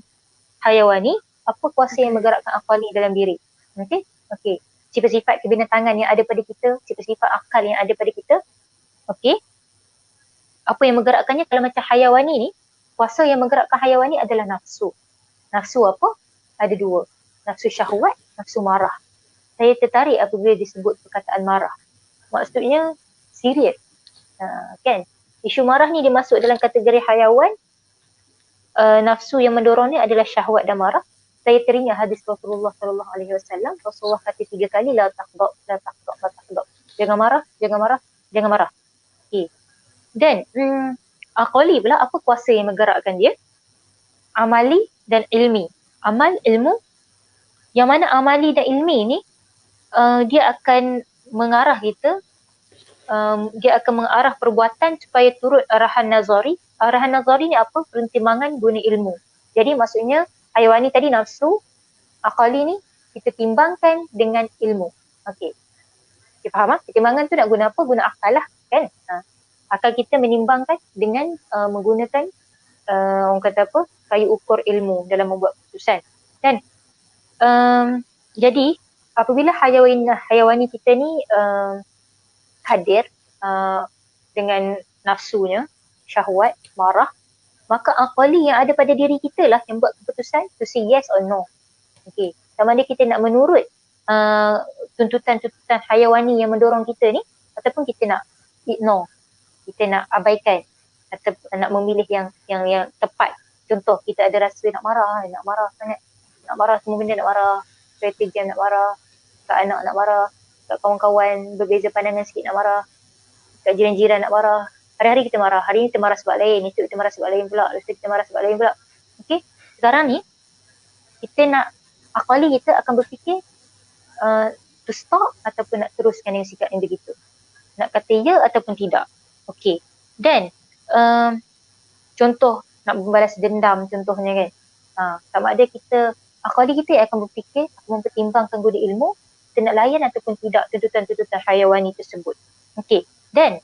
hayawani? Apa kuasa yang menggerakkan aqali dalam diri? Okey? Okey. Sifat-sifat kebinatangan yang ada pada kita, sifat-sifat akal yang ada pada kita. Okey. Apa yang menggerakkannya? Kalau macam hayawani ni, kuasa yang menggerakkan hayawani adalah nafsu. Nafsu apa? Ada dua. Nafsu syahwat, nafsu marah. Saya tertarik apabila disebut perkataan marah. Maksudnya serius. Kan? Isu marah ni dia masuk dalam kategori hayawan. Nafsu yang mendorongnya adalah syahwat dan marah. Saya teringat hadis Rasulullah sallallahu alaihi wasallam. Rasulullah kata 3 kali la taqda, la taqda, la taqda. Jangan marah, jangan marah, jangan marah. Okey. Dan aqali pula, apa kuasa yang menggerakkan dia? Amali dan ilmi. Amal, ilmu. Yang mana amali dan ilmi ni dia akan mengarah kita, dia akan mengarah perbuatan supaya turut arahan nazari. Arahan nazari ni apa? Pertimbangan guna ilmu. Jadi maksudnya hayawani tadi nafsu, aqali ni kita timbangkan dengan ilmu. Okey. Kita faham tak? Pertimbangan tu nak guna apa? Guna akal lah kan? Akal kita menimbangkan dengan menggunakan orang kata apa? Kayu ukur ilmu dalam membuat keputusan. Dan jadi apabila hayawani kita ni hadir dengan nafsunya, syahwat, marah, maka aqali yang ada pada diri kita lah yang buat keputusan to say yes or no. Okey, sama ada kita nak menurut tuntutan-tuntutan hayawani yang mendorong kita ni, ataupun kita nak ignore, kita nak abaikan atau nak memilih yang tepat. Contoh, kita ada rasa nak marah sangat, nak marah semua benda, nak marah kereta jam, nak marah kat anak, nak marah kat kawan-kawan berbeza pandangan sikit, nak marah kat jiran-jiran, nak marah. Hari-hari kita marah. Hari ni kita marah sebab lain, esok kita marah sebab lain pula, lepas kita marah sebab lain pula. Okey, sekarang ni kita nak, aqali kita akan berfikir to stop ataupun nak teruskan dengan sikap yang begitu. Nak kata ya ataupun tidak. Okey. Dan contoh nak membalas dendam contohnya kan. Sama ada kita, aqali kita yang akan berfikir, akan mempertimbangkan guna ilmu, kita nak layan ataupun tidak tuntutan-tuntutan hayawani tersebut. Okey. Dan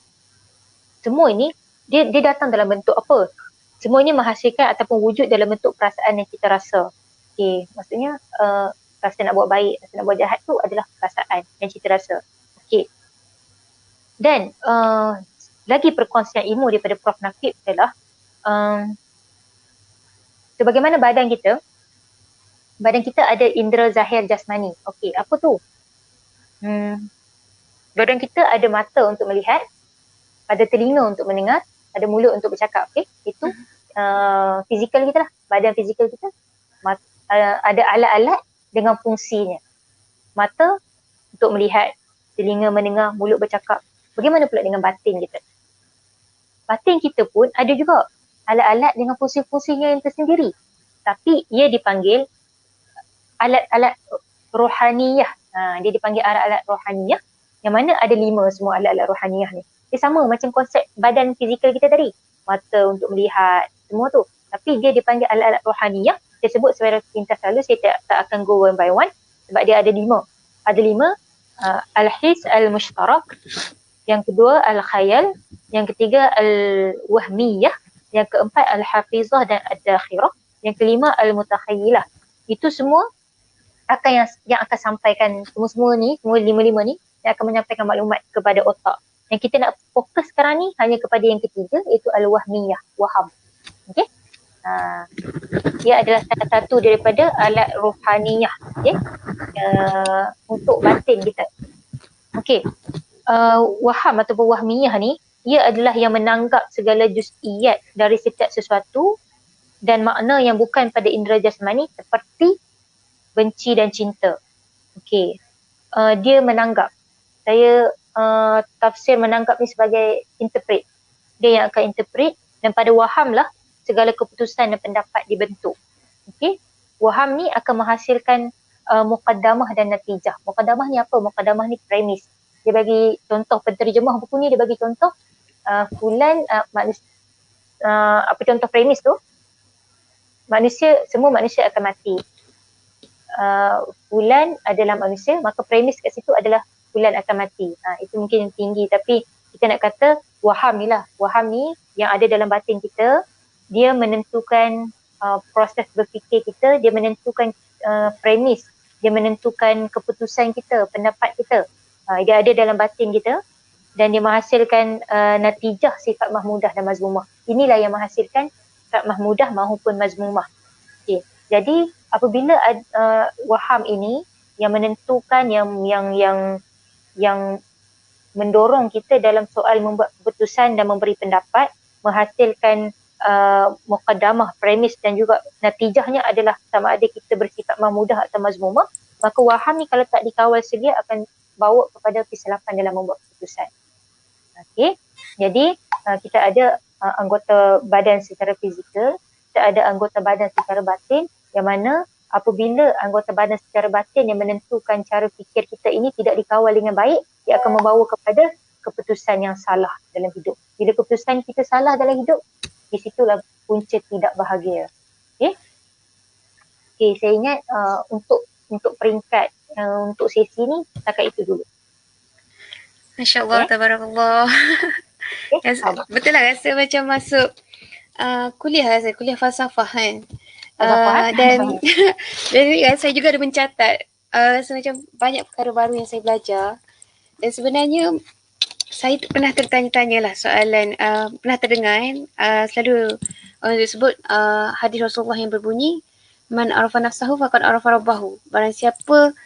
semua ini dia datang dalam bentuk apa? Semua ini menghasilkan ataupun wujud dalam bentuk perasaan yang kita rasa. Okey, maksudnya rasa nak buat baik, rasa nak buat jahat tu adalah perasaan yang kita rasa. Okey. Dan lagi perkongsian ilmu daripada Prof. Nakib adalah sebagaimana badan kita ada indera zahir jasmani. Okey, apa tu? Badan kita ada mata untuk melihat, ada telinga untuk mendengar, ada mulut untuk bercakap. Okey, itu fizikal kita lah, badan fizikal kita. Ada alat-alat dengan fungsinya. Mata untuk melihat, telinga mendengar, mulut bercakap. Bagaimana pula dengan batin kita? Batin kita pun ada juga alat-alat dengan fungsi-fungsinya yang tersendiri. Tapi ia dipanggil alat-alat rohaniyah. Dia dipanggil alat-alat rohaniyah, yang mana ada 5 semua alat-alat rohaniyah ni. Dia sama macam konsep badan fizikal kita tadi. Mata untuk melihat, semua tu. Tapi dia dipanggil alat-alat rohaniyah. Saya sebut secara pintas selalu, saya tak akan go one by one. Sebab dia ada 5. Ada 5, al-his al-mushtarak. Yang kedua, al-khayal. Yang ketiga, al-wahmiyah. Yang keempat, al-hafizah dan ad-dakhirah. Yang kelima, al-mutakhayilah. Itu semua yang akan sampaikan semua ni, semua 5 ni, yang akan menyampaikan maklumat kepada otak. Yang kita nak fokus sekarang ni hanya kepada yang ketiga, iaitu al-wahmiyah, waham. Okey? Dia adalah salah satu daripada alat rohaniyah, okey? Untuk batin kita. Okey. Waham ataupun wahmiyah ni, ia adalah yang menanggap segala juz'iyat dari setiap sesuatu dan makna yang bukan pada indera jasmani seperti benci dan cinta. Okey. Dia menanggap. Saya tafsir menanggap ni sebagai interpret. Dia yang akan interpret, dan pada waham lah segala keputusan dan pendapat dibentuk. Okey. Waham ni akan menghasilkan muqaddamah dan natijah. Muqaddamah ni apa? Muqaddamah ni premis. Dia bagi contoh penterjemah buku ni, dia bagi contoh fulan apa contoh premis tu? Semua manusia akan mati. Fulan adalah manusia, maka premis kat situ adalah fulan akan mati. Itu mungkin yang tinggi, tapi kita nak kata waham ni lah. Waham ni yang ada dalam batin kita, dia menentukan proses berfikir kita, dia menentukan premis, dia menentukan keputusan kita, pendapat kita. Dia ada dalam batin kita dan dia menghasilkan natijah sifat mahmudah dan mazmumah. Inilah yang menghasilkan sifat mahmudah maupun mazmumah. Okay. Jadi apabila waham ini yang menentukan, yang mendorong kita dalam soal membuat keputusan dan memberi pendapat, menghasilkan muqaddamah, premis dan juga natijahnya adalah sama ada kita bersifat mahmudah atau mazmumah, maka waham ni kalau tak dikawal sedia akan bawa kepada kesilapan dalam membuat keputusan. Okey. Jadi kita ada anggota badan secara fizikal, kita ada anggota badan secara batin, yang mana apabila anggota badan secara batin yang menentukan cara fikir kita ini tidak dikawal dengan baik, dia akan membawa kepada keputusan yang salah dalam hidup. Bila keputusan kita salah dalam hidup, di situlah punca tidak bahagia. Okey. Okey, saya ingat untuk peringkat untuk sesi ni setakat itu dulu. Masya-Allah, tabarakallah. Betul lah, rasa macam masuk kuliah falsafah kan. Dan saya juga ada mencatat rasa macam banyak perkara baru yang saya belajar. Dan sebenarnya saya pernah tertanya-tanya lah soalan, pernah terdengar selalu disebut hadis Rasulullah yang berbunyi, man arafa nafsahu faqad arafa rabbahu. Barang siapa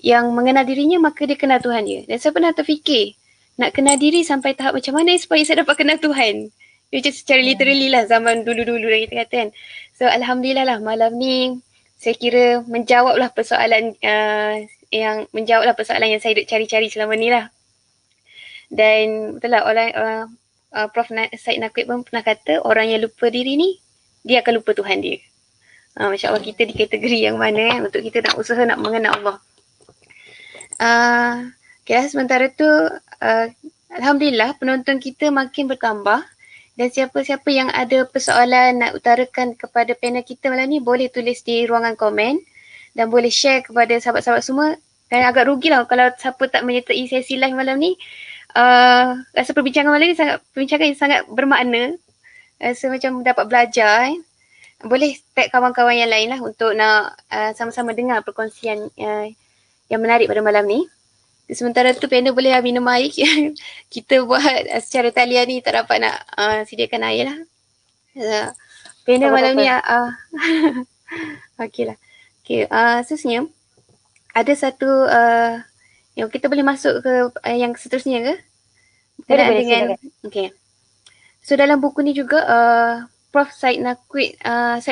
yang mengenal dirinya maka dia kenal Tuhan dia. Dan saya pernah terfikir, nak kenal diri sampai tahap macam mana supaya saya dapat kenal Tuhan. Macam secara literally lah zaman dulu-dulu lah kita kata kan. So alhamdulillah lah malam ni saya kira menjawablah persoalan yang saya duk cari-cari selama ni lah. Dan betul lah Prof. Said Naqib pun pernah kata orang yang lupa diri ni dia akan lupa Tuhan dia. Masya Allah, kita di kategori yang mana untuk kita nak usaha nak mengenal Allah. Okay lah, sementara tu alhamdulillah penonton kita makin bertambah, dan siapa-siapa yang ada persoalan nak utarakan kepada panel kita malam ni boleh tulis di ruangan komen dan boleh share kepada sahabat-sahabat semua. Dan agak rugilah kalau siapa tak menyertai sesi live malam ni. Rasa perbincangan malam ni perbincangan yang sangat bermakna. Rasa macam dapat belajar. Boleh tag kawan-kawan yang lain lah untuk nak sama-sama dengar perkongsian yang menarik pada malam ni. Sementara tu panel boleh minum air. Kita buat secara talian ni tak dapat nak sediakan air lah. Panel malam ni okey lah. Okay, seterusnya ada satu yang kita boleh masuk ke yang seterusnya ke? Boleh, dengan okey. So dalam buku ni juga Prof. Said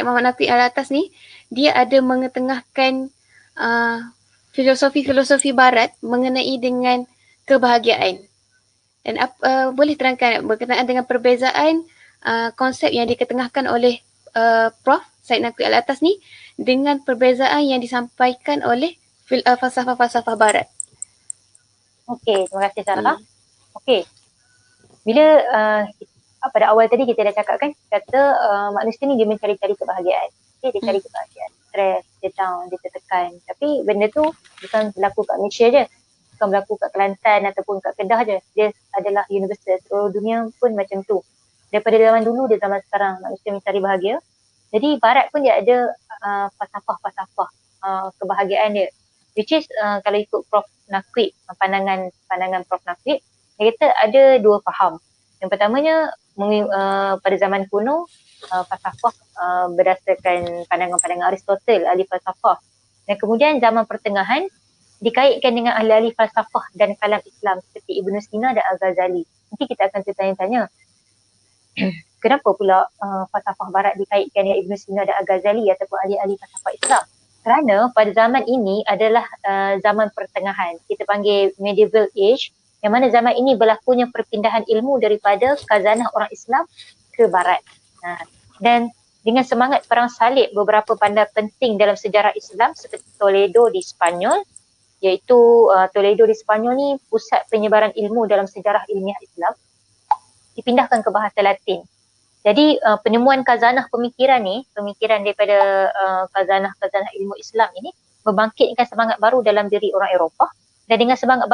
Muhammad Naqib Alatas ni dia ada mengetengahkan filosofi barat mengenai dengan kebahagiaan. Dan boleh terangkan berkenaan dengan perbezaan konsep yang diketengahkan oleh Prof. Said Naqib Alatas ni dengan perbezaan yang disampaikan oleh falsafah-falsafah barat. Okey, terima kasih Sarah. Hmm. Okey. Bila pada awal tadi kita dah cakap kan, kata manusia ni dia mencari-cari kebahagiaan. Okay, dia cari kebahagiaan. Stres, dia down, dia tertekan. Tapi benda tu bukan berlaku kat Malaysia je. Bukan berlaku kat Kelantan ataupun kat Kedah je. Dia adalah universal. Seluruh dunia pun macam tu. Daripada zaman dulu dan zaman sekarang, manusia mencari bahagia. Jadi Barat pun dia ada falsafah-falsafah kebahagiaan dia. Which is kalau ikut Prof. Naqvib, pandangan Prof. Naqvib, dia kata ada dua faham. Yang pertamanya pada zaman kuno falsafah berdasarkan pandangan-pandangan Aristotle, ahli falsafah. Dan kemudian zaman pertengahan dikaitkan dengan ahli-ahli falsafah dan kalam Islam seperti Ibn Sina dan Al-Ghazali. Nanti kita akan bertanya-tanya kenapa pula falsafah barat dikaitkan dengan Ibn Sina dan Al-Ghazali ataupun ahli-ahli falsafah Islam. Kerana pada zaman ini adalah zaman pertengahan. Kita panggil medieval age, yang mana zaman ini berlakunya perpindahan ilmu daripada khazanah orang Islam ke barat. Dan dengan semangat perang salib, beberapa bandar penting dalam sejarah Islam seperti Toledo di Spanyol, iaitu Toledo di Spanyol ni pusat penyebaran ilmu dalam sejarah ilmiah Islam, dipindahkan ke bahasa Latin. Jadi penemuan khazanah pemikiran ni, pemikiran daripada khazanah-khazanah ilmu Islam ini membangkitkan semangat baru dalam diri orang Eropah, dan dengan semangat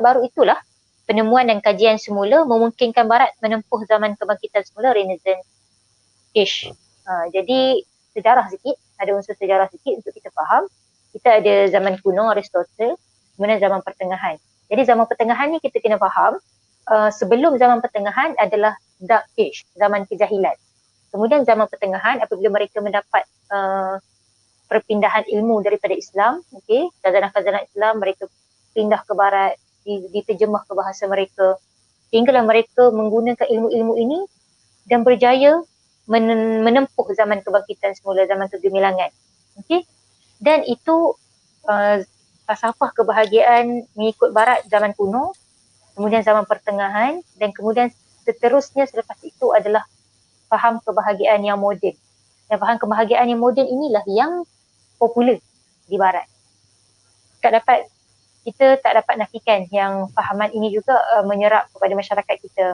baru itulah penemuan dan kajian semula memungkinkan Barat menempuh zaman kebangkitan semula Renaissance Age. Jadi sejarah sikit, ada unsur sejarah sikit untuk kita faham. Kita ada zaman kuno Aristotle, kemudian zaman pertengahan. Jadi zaman pertengahan ni kita kena faham sebelum zaman pertengahan adalah Dark Age, zaman kejahilan. Kemudian zaman pertengahan apabila mereka mendapat perpindahan ilmu daripada Islam, okey, khazanah-khazanah Islam mereka pindah ke barat, diterjemah ke bahasa mereka, sehinggalah mereka menggunakan ilmu-ilmu ini dan berjaya menempuh zaman kebangkitan semula, zaman kegemilangan. Okey. Dan itu falsafah kebahagiaan mengikut barat zaman kuno, kemudian zaman pertengahan, dan kemudian seterusnya selepas itu adalah faham kebahagiaan yang moden. Dan faham kebahagiaan yang moden inilah yang popular di barat. Kita tak dapat nafikan yang fahaman ini juga menyerap kepada masyarakat kita.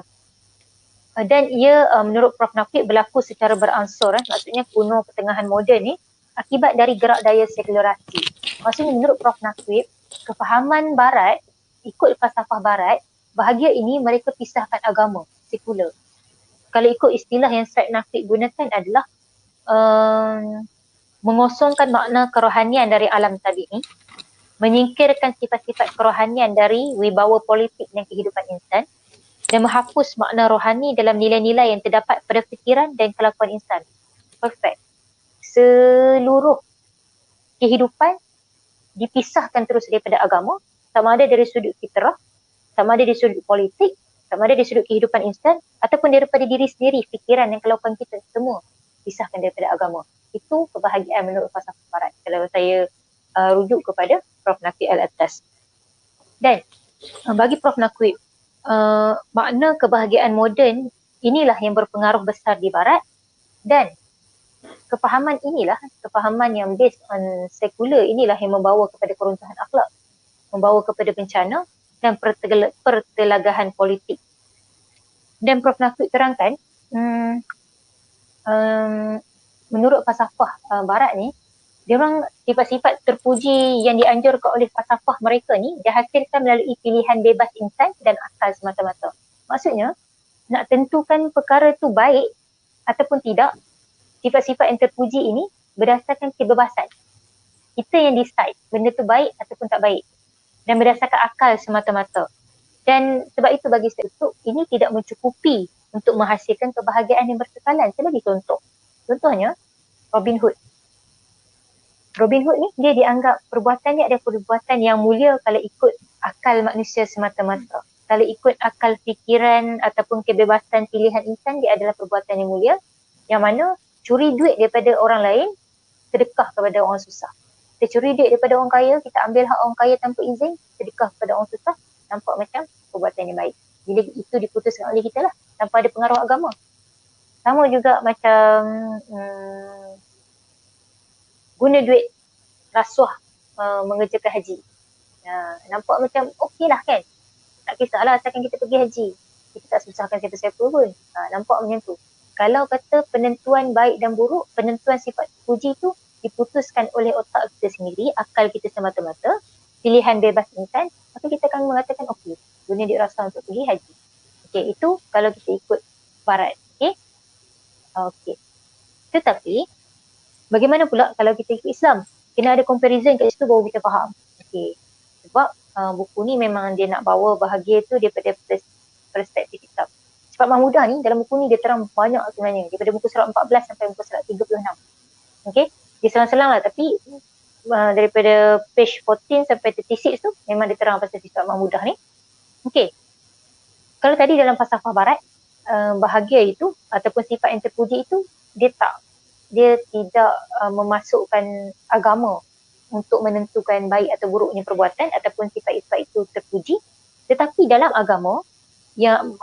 Dan ia menurut Prof. Naqvib berlaku secara beransur. Maksudnya kuno, pertengahan, moden ni akibat dari gerak daya sekularasi. Maksudnya menurut Prof. Naqvib, kefahaman barat, ikut falsafah barat, bahagia ini mereka pisahkan agama, sekular. Kalau ikut istilah yang Syed Naqvib gunakan adalah mengosongkan makna kerohanian dari alam tabi'i, menyingkirkan sifat-sifat kerohanian dari wibawa politik dan kehidupan insan, dan menghapus makna rohani dalam nilai-nilai yang terdapat pada fikiran dan kelakuan insan. Perfect. Seluruh kehidupan dipisahkan terus daripada agama, sama ada dari sudut fitrah, sama ada dari sudut politik, sama ada dari sudut kehidupan insan, ataupun daripada diri sendiri, fikiran dan kelakuan kita, semua pisahkan daripada agama. Itu kebahagiaan menurut falsafah barat. Kalau saya rujuk kepada Prof. Naqvib al-atas. Dan bagi Prof. Naqvib, makna kebahagiaan moden inilah yang berpengaruh besar di barat, dan kefahaman inilah, kefahaman yang based on sekular inilah yang membawa kepada keruntuhan akhlak, membawa kepada bencana dan pertelagahan politik. Dan Prof. Naqvib terangkan, menurut falsafah barat ni, diorang sifat-sifat terpuji yang dianjurkan oleh falsafah mereka ni dihasilkan melalui pilihan bebas insan dan akal semata-mata. Maksudnya, nak tentukan perkara tu baik ataupun tidak, sifat-sifat yang terpuji ini berdasarkan kebebasan. Kita yang decide benda tu baik ataupun tak baik, dan berdasarkan akal semata-mata. Dan sebab itu bagi saya itu, ini tidak mencukupi untuk menghasilkan kebahagiaan yang berkekalan. Saya bagi contoh. Contohnya, Robin Hood. Robin Hood ni dia dianggap perbuatan ni adalah perbuatan yang mulia kalau ikut akal manusia semata-mata. Kalau ikut akal fikiran ataupun kebebasan pilihan insan, dia adalah perbuatan yang mulia, yang mana curi duit daripada orang lain, sedekah kepada orang susah. Kita curi duit daripada orang kaya, kita ambil hak orang kaya tanpa izin, sedekah kepada orang susah, nampak macam perbuatan yang baik. Bila itu diputuskan oleh kita lah, tanpa ada pengaruh agama. Sama juga macam guna duit rasuah mengerjakan haji. Nampak macam okey lah kan? Tak kisahlah asalkan kita pergi haji. Kita tak susahkan siapa-siapa pun. Nampak macam tu. Kalau kata penentuan baik dan buruk, penentuan sifat puji tu diputuskan oleh otak kita sendiri, akal kita semata-mata, pilihan bebas insan, maka kita akan mengatakan okey, guna duit rasuah untuk pergi haji. Okey, itu kalau kita ikut barat. Okey? Okey. Tetapi, bagaimana pula kalau kita ikut Islam? Kena ada comparison kat situ baru kita faham. Okey. Sebab buku ni memang dia nak bawa bahagia tu daripada perspektif Islam. Sifat Mahmudah ni, dalam buku ni dia terang banyak sebenarnya. Daripada muka surat 14 sampai muka surat 36. Okay? Dia selang-selang lah. Tapi daripada page 14 sampai 36 tu, memang dia terang pasal sifat Mahmudah ni. Okay. Kalau tadi dalam falsafah barat, bahagia itu ataupun sifat yang terpuji itu, dia tidak memasukkan agama untuk menentukan baik atau buruknya perbuatan ataupun sifat-sifat itu terpuji. Tetapi dalam agama, yang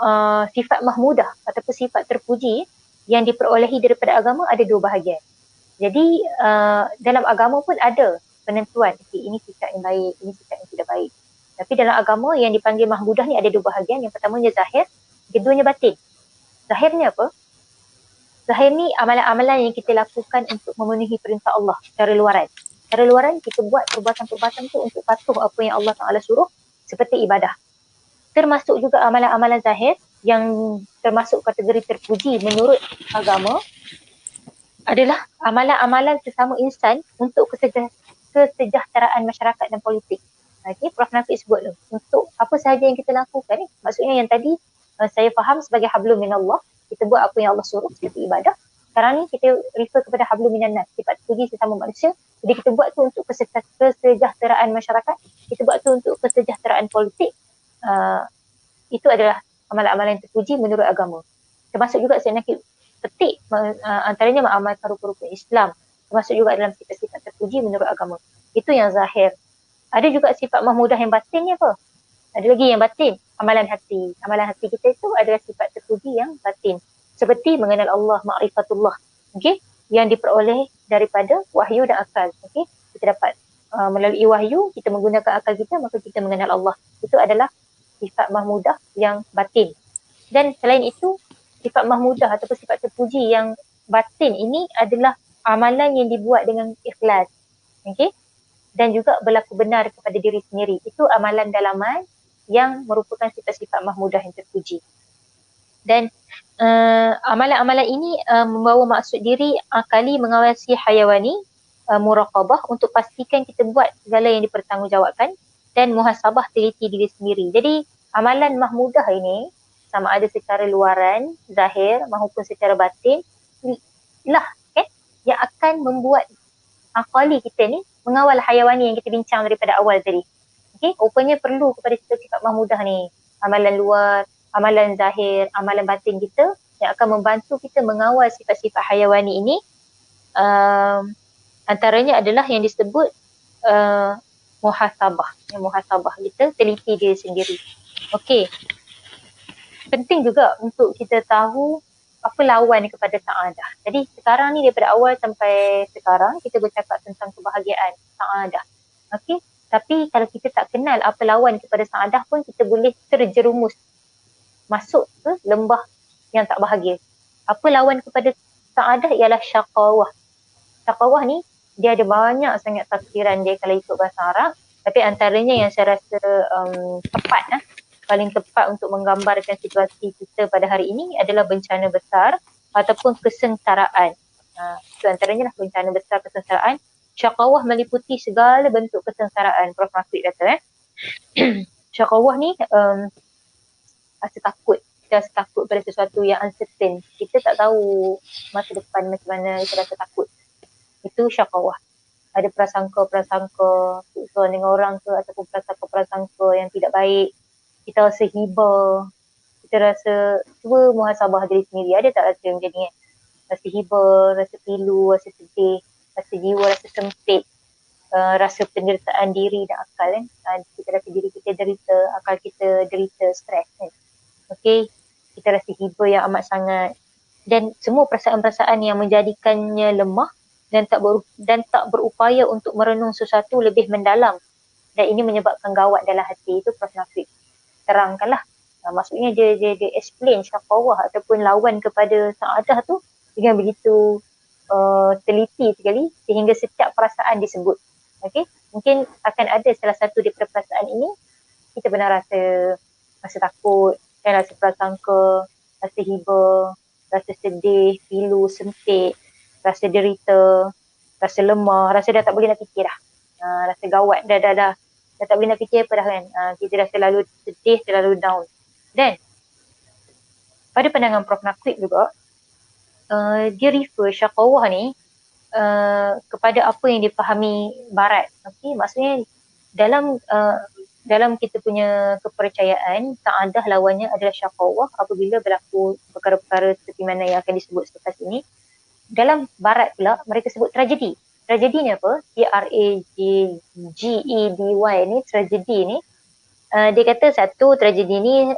sifat mahmudah ataupun sifat terpuji yang diperolehi daripada agama ada dua bahagian. Jadi dalam agama pun ada penentuan, ini sifat yang baik, ini sifat yang tidak baik. Tapi dalam agama yang dipanggil mahmudah ni ada dua bahagian. Yang pertamanya zahir, keduanya batin. Zahir ni apa? Zahir ni amalan-amalan yang kita lakukan untuk memenuhi perintah Allah secara luaran. Secara luaran kita buat perbuatan-perbuatan tu untuk patuh apa yang Allah Ta'ala suruh seperti ibadah. Termasuk juga amalan-amalan zahir yang termasuk kategori terpuji menurut agama adalah amalan-amalan sesama insan untuk kesejahteraan masyarakat dan politik. Okay, Prof. Nafiq sebut tu. Untuk apa sahaja yang kita lakukan ni, maksudnya yang tadi saya faham sebagai hablum minallah, kita buat apa yang Allah suruh seperti ibadah. Sekarang ni kita refer kepada hablum minan nas, sifat puji sesama manusia. Jadi kita buat tu untuk kesejahteraan masyarakat, kita buat tu untuk kesejahteraan politik. Itu adalah amalan-amalan yang terpuji menurut agama. Termasuk juga saya nak petik antaranya mengamalkan rukun-rukun Islam, termasuk juga dalam sifat-sifat terpuji menurut agama. Itu yang zahir. Ada juga sifat mahmudah yang batin ni apa? Ada lagi yang batin, amalan hati. Amalan hati kita itu adalah sifat terpuji yang batin. Seperti mengenal Allah, ma'rifatullah. Okay? Yang diperoleh daripada wahyu dan akal. Okay? Kita dapat melalui wahyu, kita menggunakan akal kita, maka kita mengenal Allah. Itu adalah sifat mahmudah yang batin. Dan selain itu, sifat mahmudah ataupun sifat terpuji yang batin ini adalah amalan yang dibuat dengan ikhlas. Okay? Dan juga berlaku benar kepada diri sendiri. Itu amalan dalaman yang merupakan sifat-sifat mahmudah yang terpuji. Dan amalan-amalan ini membawa maksud diri akali mengawasi hayawani, muraqabah untuk pastikan kita buat segala yang dipertanggungjawabkan dan muhasabah teliti diri sendiri. Jadi amalan mahmudah ini sama ada secara luaran, zahir maupun secara batin lah kan, yang akan membuat akali kita ni mengawal hayawani yang kita bincang daripada awal tadi. Okay? Rupanya perlu kepada sifat mahmudah ni. Amalan luar, amalan zahir, amalan batin kita yang akan membantu kita mengawal sifat-sifat hayawani ini. Antaranya adalah yang disebut muhasabah. Muhasabah kita teliti diri sendiri. Okey. Penting juga untuk kita tahu apa lawan kepada sa'adah. Jadi sekarang ni daripada awal sampai sekarang kita bercakap tentang kebahagiaan, sa'adah. Okey. Tapi kalau kita tak kenal apa lawan kepada sa'adah pun kita boleh terjerumus masuk ke lembah yang tak bahagia. Apa lawan kepada sa'adah ialah syaqawah. Syaqawah ni dia ada banyak sangat tafsiran dia kalau ikut bahasa Arab. Tapi antaranya yang saya rasa tepat paling tepat untuk menggambarkan situasi kita pada hari ini adalah bencana besar ataupun kesengsaraan. Itu antaranya lah bencana besar, kesengsaraan. Syaqawah meliputi segala bentuk kesengsaraan. Prof. Nafiq kata syaqawah ni rasa takut. Kita rasa takut pada sesuatu yang uncertain. Kita tak tahu masa depan macam mana, kita rasa takut. Itu syaqawah. Ada prasangka-prasangka susun dengan orang ke ataupun prasangka-prasangka yang tidak baik. Kita rasa hibah. Kita rasa cuba muhasabah diri sendiri. Ada tak rasa macam ni? Rasa hibah, rasa pilu, rasa sedih, rasa jiwa, rasa sempit, rasa penderitaan diri dan akal kan. Kita rasa diri kita derita, akal kita derita, stres kan. Okay, kita rasa hibah yang amat sangat. Dan semua perasaan-perasaan yang menjadikannya lemah dan tak berupaya untuk merenung sesuatu lebih mendalam, dan ini menyebabkan gawat dalam hati. Itu Prof. Nafiq terangkanlah. Maksudnya dia explain syakawah ataupun lawan kepada saadah tu dengan begitu teliti sekali sehingga setiap perasaan disebut. Okey, mungkin akan ada salah satu daripada perasaan ini kita benar rasa takut, rasa prasangka, rasa hiba, rasa sedih, pilu, sempit, rasa derita, rasa lemah, rasa dah tak boleh nak fikir dah. Rasa gawat dah tak boleh nak fikir apa dah kan. Kita dah terlalu sedih, terlalu down. Dan pada pandangan Prof. Nafiq juga, dia refer syakawah ni kepada apa yang dipahami Barat. Okay? Maksudnya dalam kita punya kepercayaan, saadah lawannya adalah syakawah apabila berlaku perkara-perkara seperti mana yang akan disebut selepas ini. Dalam Barat pula, mereka sebut tragedi. Tragedi ni apa? Tragedy ni, tragedi ni. Dia kata satu tragedi ni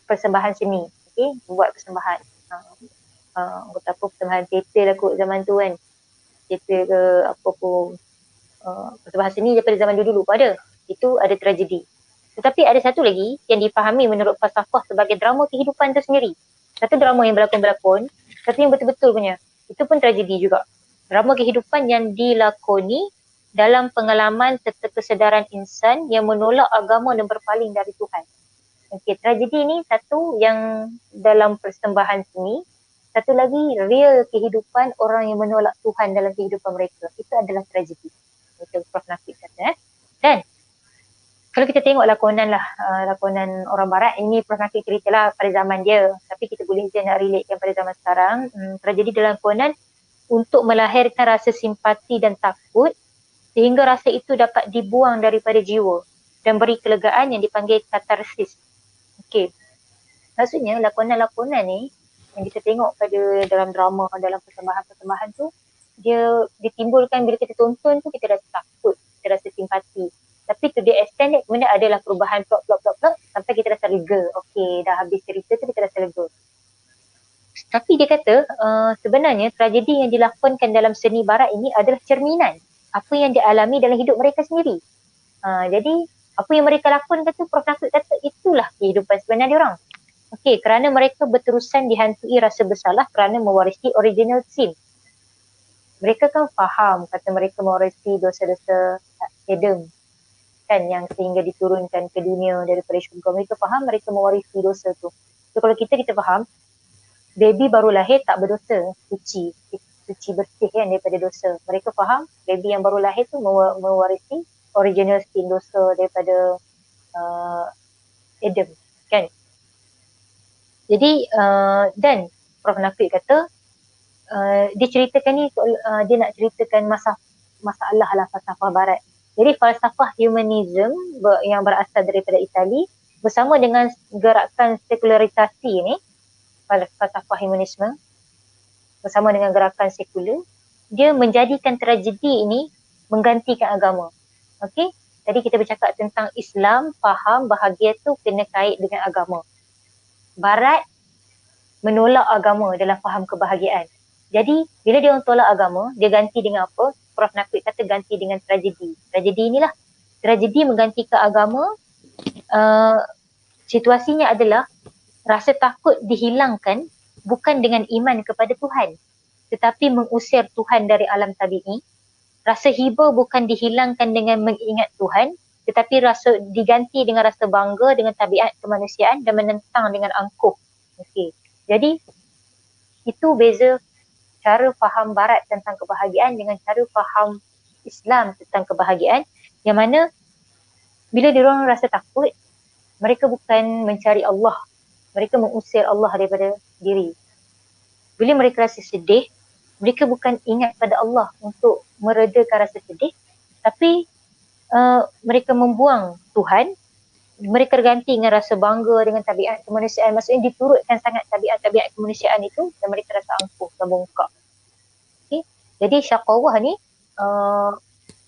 persembahan seni. Okay? Buat persembahan. Apa persembahan teater lah kot zaman tu kan. Teater ke apa pun. Persembahan seni daripada zaman dulu pun ada. Itu ada tragedi. Tetapi ada satu lagi yang dipahami menurut falsafah sebagai drama kehidupan itu sendiri. Satu drama yang berlakon-berlakon, satu yang betul-betul punya. Itu pun tragedi juga. Drama kehidupan yang dilakoni dalam pengalaman serta kesedaran insan yang menolak agama dan berpaling dari Tuhan. Okey, tragedi ni satu yang dalam persembahan seni, satu lagi real kehidupan orang yang menolak Tuhan dalam kehidupan mereka. Itu adalah tragedi. Itu Prof. Nafiq kata. Dan kalau kita tengok lakonan orang Barat, ini Prof. Nafiq ceritalah pada zaman dia, tapi kita boleh je nak relatekan pada zaman sekarang. Tragedi dalam lakonan untuk melahirkan rasa simpati dan takut sehingga rasa itu dapat dibuang daripada jiwa dan beri kelegaan yang dipanggil katarsis. Okey. Maksudnya lakonan-lakonan ni yang kita tengok pada dalam drama, dalam persembahan-persembahan tu, dia ditimbulkan bila kita tonton tu kita rasa takut, kita rasa simpati. Tapi to the extent that kemudian adalah perubahan plot sampai kita rasa lega. Okey, dah habis cerita tu kita rasa lega. Tapi dia kata sebenarnya tragedi yang dilakonkan dalam seni Barat ini adalah cerminan apa yang dialami dalam hidup mereka sendiri. Jadi apa yang mereka lakonkan tu Prof. Nafiq kata itulah kehidupan sebenar diorang. Okey, kerana mereka berterusan dihantui rasa bersalah kerana mewarisi original sin. Mereka kan faham kata mereka mewarisi dosa-dosa Adam kan, yang sehingga diturunkan ke dunia daripada syurga. Mereka faham mereka mewarisi dosa tu. So kalau kita faham, baby baru lahir tak berdosa, suci bersih kan daripada dosa. Mereka faham baby yang baru lahir tu mewarisi original sin dosa daripada Adam kan. Jadi dan Prof. Nafiq kata dia ceritakan ni dia nak ceritakan masalah lah falsafah Barat. Jadi falsafah humanism yang berasal daripada Itali bersama dengan gerakan sekularisasi ni, falsafah humanisme bersama dengan gerakan sekular, dia menjadikan tragedi ini menggantikan agama. Okey, tadi kita bercakap tentang Islam faham bahagia tu kena kait dengan agama. Barat menolak agama dalam faham kebahagiaan. Jadi bila dia orang tolak agama, dia ganti dengan apa? Prof. Nafiq kata ganti dengan tragedi. Tragedi inilah, tragedi menggantikan agama. Situasinya adalah rasa takut dihilangkan bukan dengan iman kepada Tuhan, tetapi mengusir Tuhan dari alam tabi'i. Rasa hiba bukan dihilangkan dengan mengingat Tuhan, tetapi rasa diganti dengan rasa bangga dengan tabiat kemanusiaan dan menentang dengan angkuh. Okey. Jadi itu beza cara faham Barat tentang kebahagiaan dengan cara faham Islam tentang kebahagiaan, yang mana bila diorang rasa takut, mereka bukan mencari Allah, mereka mengusir Allah daripada diri. Bila mereka rasa sedih, mereka bukan ingat pada Allah untuk meredakan rasa sedih, tapi mereka membuang Tuhan. Mereka ganti dengan rasa bangga dengan tabiat kemanusiaan. Maksudnya diturutkan sangat tabiat-tabiat kemanusiaan itu dan mereka rasa angkuh dan bongkak. Okay? Jadi syakawah ni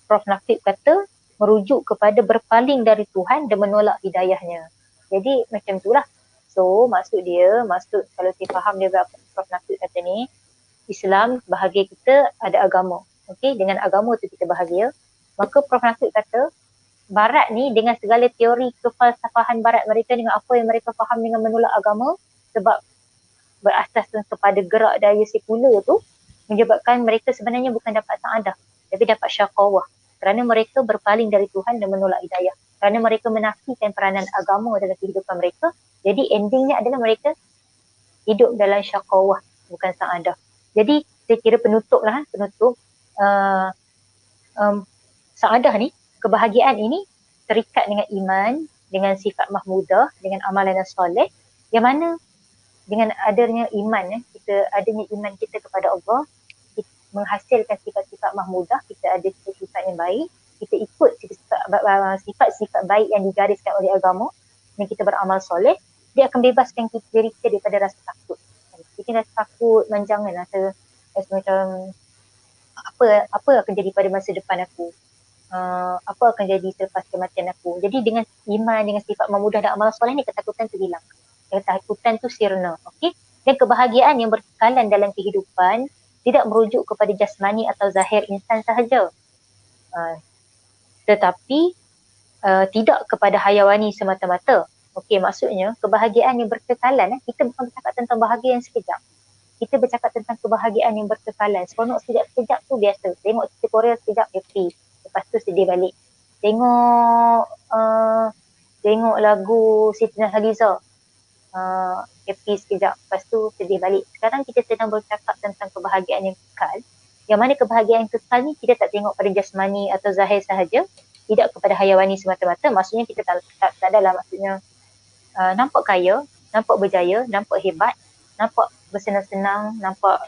Prof. Nafiq kata merujuk kepada berpaling dari Tuhan dan menolak hidayahnya. Jadi macam itulah. So maksud kalau saya faham dia Prof. Nafiq kata ni, Islam bahagia kita ada agama. okey, dengan agama tu kita bahagia. Maka Prof. Nasir kata, Barat ni dengan segala teori kefalsafahan Barat mereka dengan apa yang mereka faham dengan menolak agama sebab berasaskan kepada gerak daya sekular tu menyebabkan mereka sebenarnya bukan dapat saadah tapi dapat syaqawah kerana mereka berpaling dari Tuhan dan menolak hidayah. Kerana mereka menafikan peranan agama dalam kehidupan mereka, jadi endingnya adalah mereka hidup dalam syaqawah bukan saadah. Jadi saya kira penutup uh, saadah ni, kebahagiaan ini terikat dengan iman, dengan sifat mahmudah, dengan amalan yang soleh, yang mana dengan adanya iman, adanya iman kita kepada Allah, kita menghasilkan sifat-sifat mahmudah, kita ada sifat yang baik, kita ikut sifat-sifat baik yang digariskan oleh agama, dan kita beramal soleh, dia akan bebaskan diri kita daripada rasa takut. Kita rasa takut, jangan rasa macam apa akan jadi pada masa depan aku, apa akan jadi selepas kematian aku. Jadi dengan iman, dengan sifat mahmudah dan amal soleh ni, ketakutan tu hilang. Ketakutan tu sirna, okey? Dan kebahagiaan yang berkekalan dalam kehidupan tidak merujuk kepada jasmani atau zahir insan sahaja, tetapi tidak kepada hayawani semata-mata. Okey, maksudnya kebahagiaan yang berkekalan, kita bukan bercakap tentang bahagia yang sekejap. Kita bercakap tentang kebahagiaan yang berkekalan. Seronok sekejap-sekejap tu biasa. Tengok cerita Korea sekejap happy, lepas tu sedih balik. Tengok lagu Siti Nurhaliza, happy sekejap, lepas tu sedih balik. Sekarang kita sedang bercakap tentang kebahagiaan yang kekal, yang mana kebahagiaan yang kekal ni kita tak tengok pada jasmani atau zahir sahaja, tidak kepada hayawani semata-mata. Maksudnya kita tak adalah maksudnya nampak kaya, nampak berjaya, nampak hebat, nampak bersenang-senang, nampak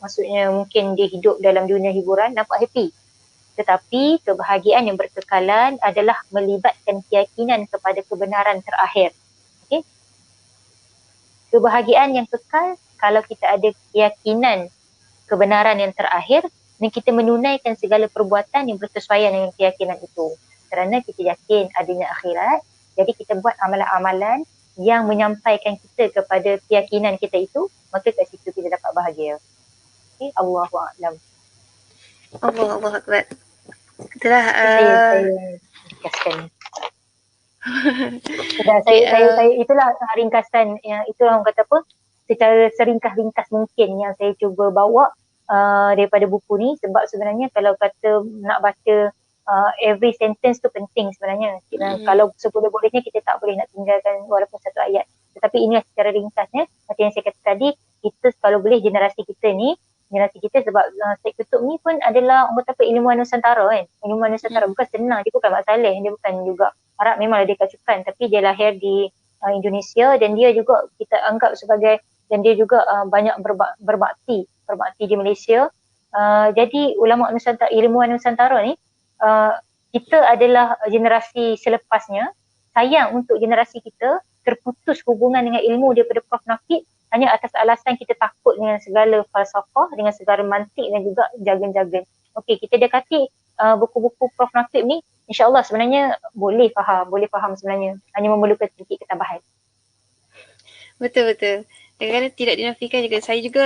maksudnya mungkin dia hidup dalam dunia hiburan, nampak happy. Tetapi kebahagiaan yang berkekalan adalah melibatkan keyakinan kepada kebenaran terakhir. Okay? Kebahagiaan yang kekal kalau kita ada keyakinan kebenaran yang terakhir dan kita menunaikan segala perbuatan yang bersesuaian dengan keyakinan itu. Kerana kita yakin adanya akhirat, jadi kita buat amalan-amalan yang menyampaikan kita kepada keyakinan kita itu, maka kat situ kita dapat bahagia. Okay? Allahu a'lam. Allah Akbar. Itulah saya ringkaskan. Saya itulah ringkasan yang itulah orang kata apa, secara seringkas-ringkas mungkin yang saya cuba bawa daripada buku ni, sebab sebenarnya kalau kata nak baca every sentence tu penting sebenarnya. Kalau seboleh-bolehnya kita tak boleh nak tinggalkan walaupun satu ayat. Tetapi inilah secara ringkasnya, macam yang saya kata tadi, kita kalau boleh generasi kita sebab Syed Qutb ni pun adalah orang kata ilmuwan Nusantara kan. Ilmuwan Nusantara bukan senang, dia bukan Mak Saleh, dia bukan juga Arab, memanglah dia kacukan, tapi dia lahir di Indonesia dan dia juga kita anggap sebagai, dan dia juga banyak berbakti di Malaysia. Jadi ulama Nusantara, ilmuwan Nusantara ni, kita adalah generasi selepasnya. Sayang untuk generasi kita terputus hubungan dengan ilmu daripada Prof. Nakib hanya atas alasan kita takut dengan segala falsafah, dengan segala mantik dan juga jargon-jargon. Okey, kita dekati buku-buku Prof. Nakib ni, insya-Allah sebenarnya boleh faham sebenarnya. Hanya memerlukan sedikit ketabahan. Betul. Kadang-kadang tidak dinafikan juga. Saya juga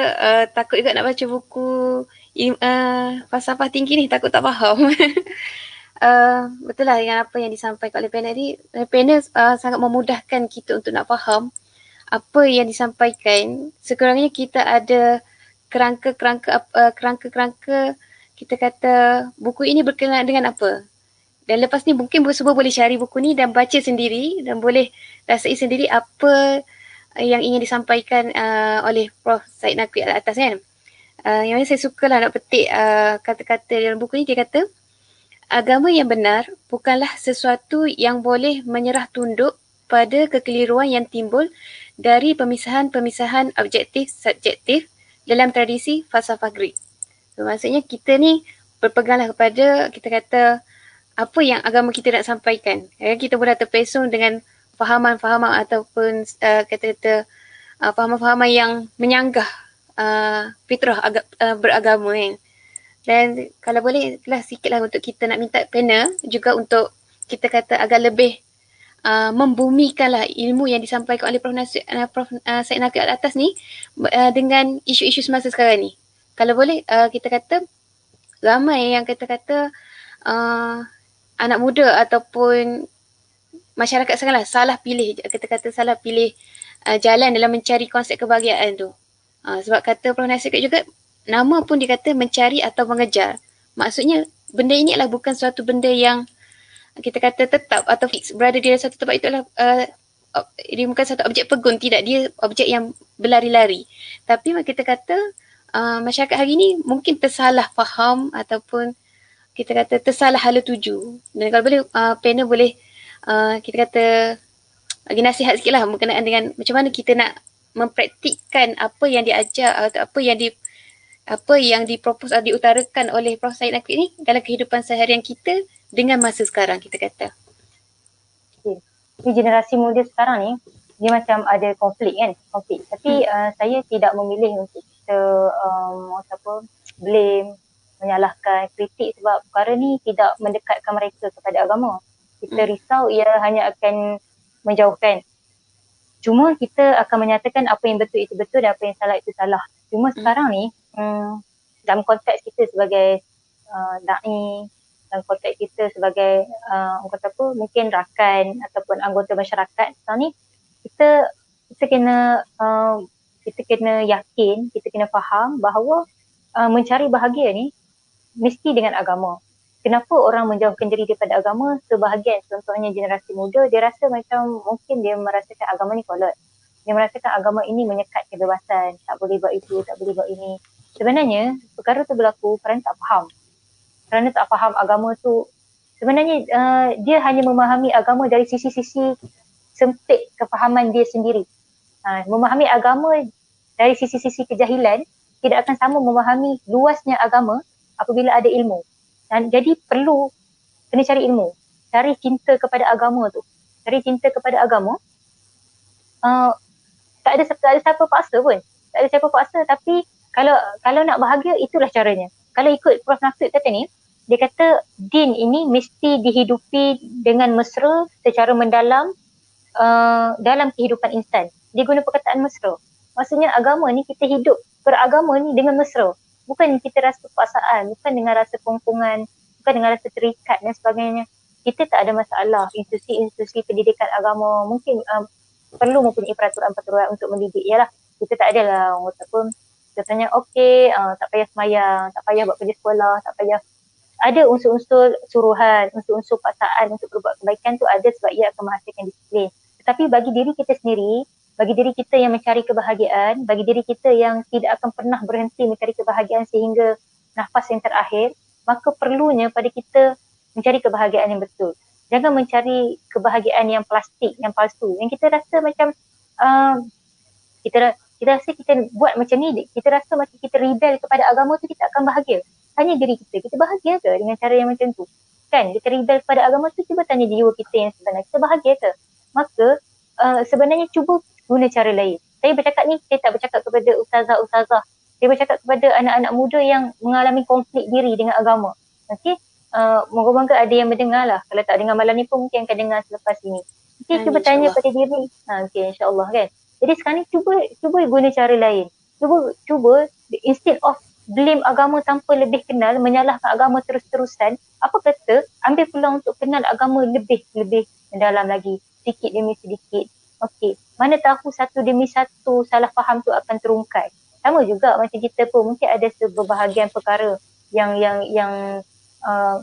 takut juga nak baca buku falsafah tinggi ni, takut tak faham. Betul lah dengan apa yang disampaikan oleh panel ni. Panel sangat memudahkan kita untuk nak faham apa yang disampaikan. Sekurangnya kita ada kerangka kita kata buku ini berkenaan dengan apa. Dan lepas ni mungkin semua boleh cari buku ni dan baca sendiri dan boleh rasai sendiri apa yang ingin disampaikan oleh Prof. Syed Naqvi Al-Atas kan. Yang mana saya sukalah nak petik kata-kata dalam buku ni. Dia kata, agama yang benar bukanlah sesuatu yang boleh menyerah tunduk pada kekeliruan yang timbul dari pemisahan-pemisahan objektif-subjektif dalam tradisi falsafah Greek. So, maksudnya kita ni berpeganglah kepada, kita kata, apa yang agama kita nak sampaikan. Kita boleh terpesong dengan fahaman-fahaman ataupun kata-kata fahaman-fahaman yang menyanggah fitrah beragama kan. Dan kalau boleh lah sikitlah untuk kita nak minta panel juga untuk kita kata agak lebih membumikanlah ilmu yang disampaikan oleh Prof. Syed Naqvi Al-Atas ni dengan isu-isu semasa sekarang ni. kalau boleh kita kata ramai yang kata-kata anak muda ataupun masyarakat sekarang lah salah pilih, kita kata salah pilih jalan dalam mencari konsep kebahagiaan tu. Sebab kata Prof. Nasir juga, nama pun dikata mencari atau mengejar. Maksudnya benda ini adalah bukan suatu benda yang kita kata tetap atau fix berada di satu tempat. Itu adalah dia bukan satu objek pegun, tidak, dia objek yang berlari-lari. Tapi kita kata masyarakat hari ini mungkin tersalah faham ataupun kita kata tersalah hala tuju. Dan kalau boleh panel boleh kita kata bagi nasihat sikit lah berkenaan dengan macam mana kita nak mempraktikkan apa yang diajar atau apa yang dipropos atau diutarakan oleh Prof. Syed Naqvi ni dalam kehidupan seharian kita dengan masa sekarang, kita kata. Okay. Ni generasi muda sekarang ni, dia macam ada konflik kan, Tapi saya tidak memilih untuk kita blame, menyalahkan, kritik sebab perkara ni tidak mendekatkan mereka kepada agama. Kita risau ia hanya akan menjauhkan. Cuma kita akan menyatakan apa yang betul itu betul dan apa yang salah itu salah. Cuma sekarang ni dalam konteks kita sebagai da'i, dalam konteks kita sebagai mungkin rakan ataupun anggota masyarakat sekarang ni, kita kena yakin, kita kena faham bahawa mencari bahagia ni mesti dengan agama. Kenapa orang menjauhkan diri daripada agama? Sebahagian, contohnya generasi muda, dia rasa macam mungkin dia merasakan agama ni kolot. Dia merasakan agama ini menyekat kebebasan, tak boleh buat itu, tak boleh buat ini. Sebenarnya perkara tu berlaku kerana tak faham. Kerana tak faham agama tu, sebenarnya dia hanya memahami agama dari sisi-sisi sempit kefahaman dia sendiri. Memahami agama dari sisi-sisi kejahilan tidak akan sama memahami luasnya agama apabila ada ilmu. Dan jadi perlu kena cari ilmu, cari cinta kepada agama tu. Cari cinta kepada agama, tak ada siapa paksa pun. Tak ada siapa paksa, tapi kalau nak bahagia, itulah caranya. Kalau ikut Prof. Naqvi kata ni, dia kata din ini mesti dihidupi dengan mesra secara mendalam dalam kehidupan insan. Dia guna perkataan mesra. Maksudnya agama ni, kita hidup beragama ni dengan mesra. Bukan kita rasa paksaan, bukan dengan rasa pongkongan, bukan dengan rasa terikat dan sebagainya. Kita tak ada masalah. Institusi pendidikan agama mungkin perlu mempunyai peraturan-peraturan untuk mendidik. Yalah, kita tak adalah ataupun contohnya tak payah semayang, tak payah buat kerja sekolah, tak payah. Ada unsur-unsur suruhan, unsur-unsur paksaan untuk berbuat kebaikan tu ada sebab ia akan menghasilkan disiplin. Tetapi bagi diri kita sendiri, bagi diri kita yang mencari kebahagiaan, bagi diri kita yang tidak akan pernah berhenti mencari kebahagiaan sehingga nafas yang terakhir, maka perlunya pada kita mencari kebahagiaan yang betul. Jangan mencari kebahagiaan yang plastik, yang palsu. Yang kita rasa macam kita rasa kita buat macam ni, kita rasa macam kita rebel kepada agama tu, kita akan bahagia. Tanya diri kita bahagia ke dengan cara yang macam tu? Kan, kita rebel kepada agama tu, cuba tanya jiwa kita yang sebenarnya, kita bahagia ke? Maka sebenarnya cuba guna cara lain. Saya bercakap ni, saya tak bercakap kepada ustazah-ustazah. Saya bercakap kepada anak-anak muda yang mengalami konflik diri dengan agama. Okay? Moga-moga ada yang mendengar lah. Kalau tak dengar malam ni pun mungkin akan dengar selepas ini. Okay, cuba tanya pada diri. Okay, insyaAllah kan. Jadi sekarang ni cuba guna cara lain. Cuba instead of blame agama tanpa lebih kenal, menyalahkan agama terus-terusan, apa kata ambil peluang untuk kenal agama lebih mendalam lagi, sedikit demi sedikit. Okey, mana tahu satu demi satu salah faham tu akan terungkai. Sama juga macam kita pun mungkin ada sebahagian perkara yang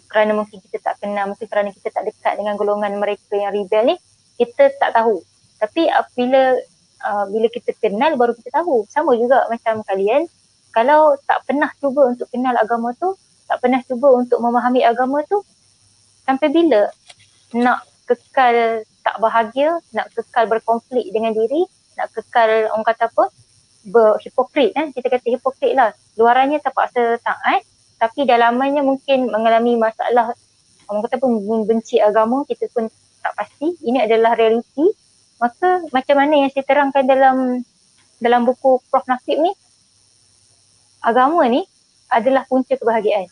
kerana mungkin kita tak kenal, mungkin kerana kita tak dekat dengan golongan mereka yang rebel ni, kita tak tahu. Tapi bila kita kenal baru kita tahu. Sama juga macam kalian, kalau tak pernah cuba untuk kenal agama tu, tak pernah cuba untuk memahami agama tu, sampai bila nak kekal tak bahagia, nak kekal berkonflik dengan diri, nak kekal orang kata apa, berhipokrit kan, kita kata hipokrit lah. Luarannya terpaksa taat, tapi dalamannya mungkin mengalami masalah, orang kata pun membenci agama, kita pun tak pasti. Ini adalah realiti. Maka macam mana yang saya terangkan dalam buku Prof. Naqvi ni, agama ni adalah punca kebahagiaan.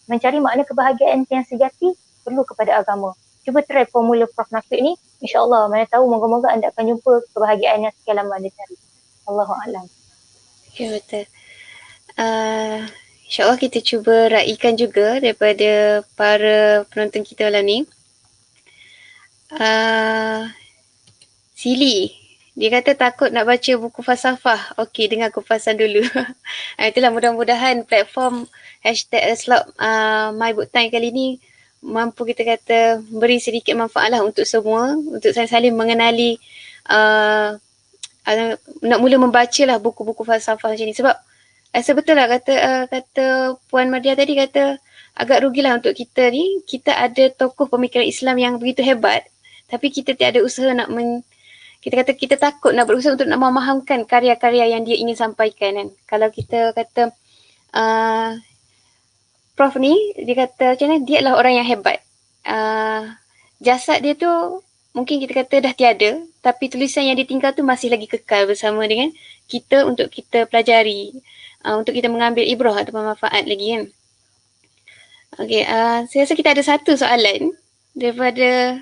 Mencari makna kebahagiaan yang sejati perlu kepada agama. Cuba try formula Prof. Naqvi ni, insyaAllah, mana tahu moga-moga anda akan jumpa kebahagiaan yang sekian lama anda cari. Allahu'alam. Ya, betul. InsyaAllah kita cuba raikan juga daripada para penonton kita malam ni. Sili, dia kata takut nak baca buku falsafah. Okey, dengar kupasan dulu. Itulah, mudah-mudahan platform #slot My Book Time kali ni mampu kita kata beri sedikit manfaat lah untuk semua, untuk saling-saling mengenali nak mula membaca lah buku-buku falsafah macam ni. Sebab sebetul lah kata Puan Mardia tadi, kata agak rugilah untuk kita ni, kita ada tokoh pemikiran Islam yang begitu hebat, tapi kita tiada usaha nak kita takut nak berusaha untuk nak memahamkan karya-karya yang dia ingin sampaikan kan. Kalau kita kata Prof ni, dia kata macam mana, dia adalah orang yang hebat. Jasad dia tu mungkin kita kata dah tiada, tapi tulisan yang ditinggal tu masih lagi kekal bersama dengan kita untuk kita pelajari, untuk kita mengambil ibrah atau manfaat lagi kan. Okay, saya rasa kita ada satu soalan daripada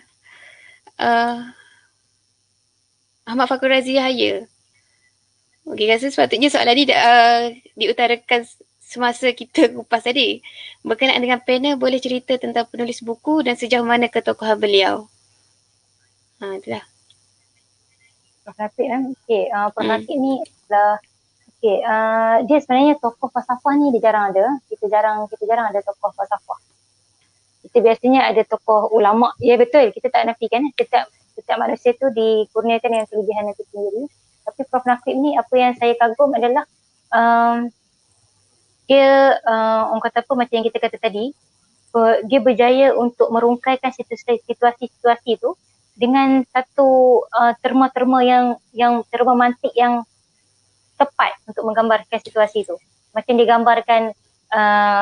Ahmad Fakhur Razi Yahya. Okay, rasa sepatutnya soalan ni diutarakan semasa kita kupas tadi. Berkenaan dengan panel, boleh cerita tentang penulis buku dan sejauh mana ketokohan beliau? Itulah. Prof. Rafiq kan? Okay, Prof. Rafiq ni adalah dia sebenarnya tokoh falsafah ni dia jarang ada. Kita jarang ada tokoh falsafah. Kita biasanya ada tokoh ulama. Ya betul, kita tak nafikan. Setiap manusia tu dikurniakan dengan kelebihan itu sendiri. Tapi Prof. Rafiq ni, apa yang saya kagum adalah dia orang kata apa, macam yang kita kata tadi, dia berjaya untuk merungkaikan situasi-situasi tu dengan satu terma-terma yang terma mantik yang tepat untuk menggambarkan situasi tu. Macam digambarkan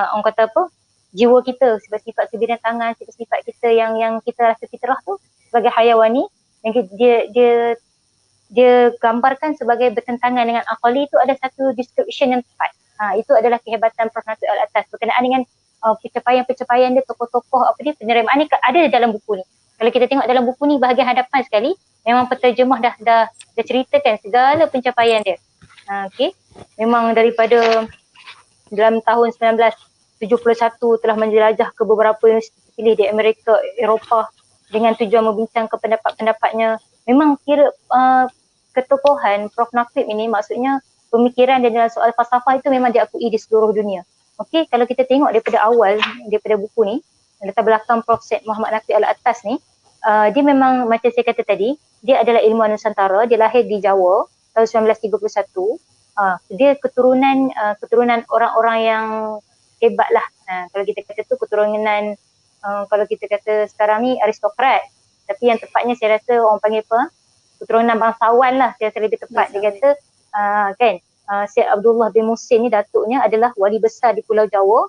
orang kata apa, jiwa kita, sifat-sifat kebinatangan, sifat-sifat kita yang kita rasa fitrah tu sebagai hayawani, yang dia gambarkan sebagai bertentangan dengan akali, itu ada satu description yang tepat. Itu adalah kehebatan Prof. Nafiq Al-Atas berkenaan dengan pencapaian dia, tokoh-tokoh apa dia, penerimaan ni ada dalam buku ni. Kalau kita tengok dalam buku ni, bahagian hadapan sekali, memang penterjemah dah ceritakan segala pencapaian dia. Okay. Memang daripada dalam tahun 1971 telah menjelajah ke beberapa universiti pilih di Amerika, Eropah dengan tujuan membincangkan pendapat-pendapatnya. Memang kira ketokohan Prof. Nafiq ini, maksudnya pemikiran dia dalam soal falsafah itu memang diakui di seluruh dunia. Okey, kalau kita tengok daripada awal, daripada buku ni, latar belakang Prof. Syed Muhammad Nafiq Al-Atas ni, dia memang macam saya kata tadi, dia adalah ilmuwan Nusantara, dia lahir di Jawa tahun 1931. Dia keturunan orang-orang yang hebat lah. Kalau kita kata tu keturunan, kalau kita kata sekarang ni aristokrat, tapi yang tepatnya saya rasa orang panggil apa, keturunan bangsawan lah, saya rasa lebih tepat. Dia kata kan, Syed Abdullah bin Muhsin ni, datuknya adalah wali besar di Pulau Jawa.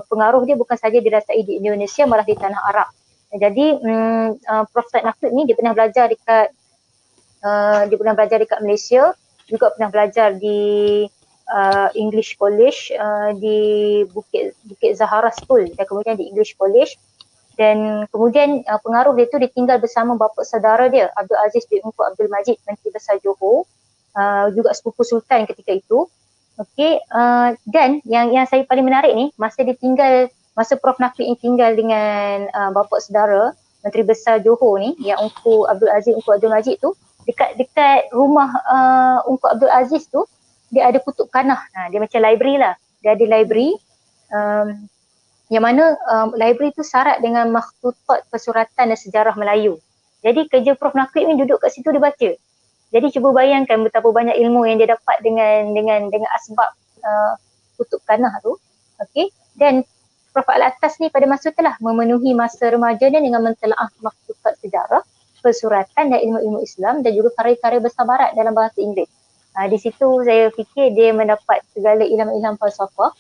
Pengaruh dia bukan saja dirasai di Indonesia, malah di tanah Arab. Jadi Prof. Syed Nafiq ni dia pernah belajar dekat Malaysia, juga pernah belajar di English College, di Bukit Zahara School, dan kemudian di English College. Dan kemudian pengaruh dia tu ditinggal bersama bapa saudara dia, Abdul Aziz bin Unku Abdul Majid, Menteri Besar Johor, juga sepupu Sultan ketika itu. Okey, dan yang saya paling menarik ni, masa Prof. Nafiq ni tinggal dengan bapa saudara Menteri Besar Johor ni, yang Unku Abdul Aziz, Unku Abdul Majid tu, dekat rumah Unku Abdul Aziz tu, dia ada kutub kanah. Dia macam library lah. Dia ada library yang mana library tu syarat dengan makhtutat persuratan dan sejarah Melayu. Jadi kerja Prof. Nafiq ni duduk kat situ, dia baca. Jadi cuba bayangkan betapa banyak ilmu yang dia dapat dengan asbab kutub kanah tu. Okey. Dan Prof. Al-Atas ni pada masa telah memenuhi masa remaja dia dengan mentelaah makhtutat sejarah, persuratan dan ilmu-ilmu Islam, dan juga karya-karya besar barat dalam bahasa Inggeris. Di situ saya fikir dia mendapat segala ilham-ilham falsafah.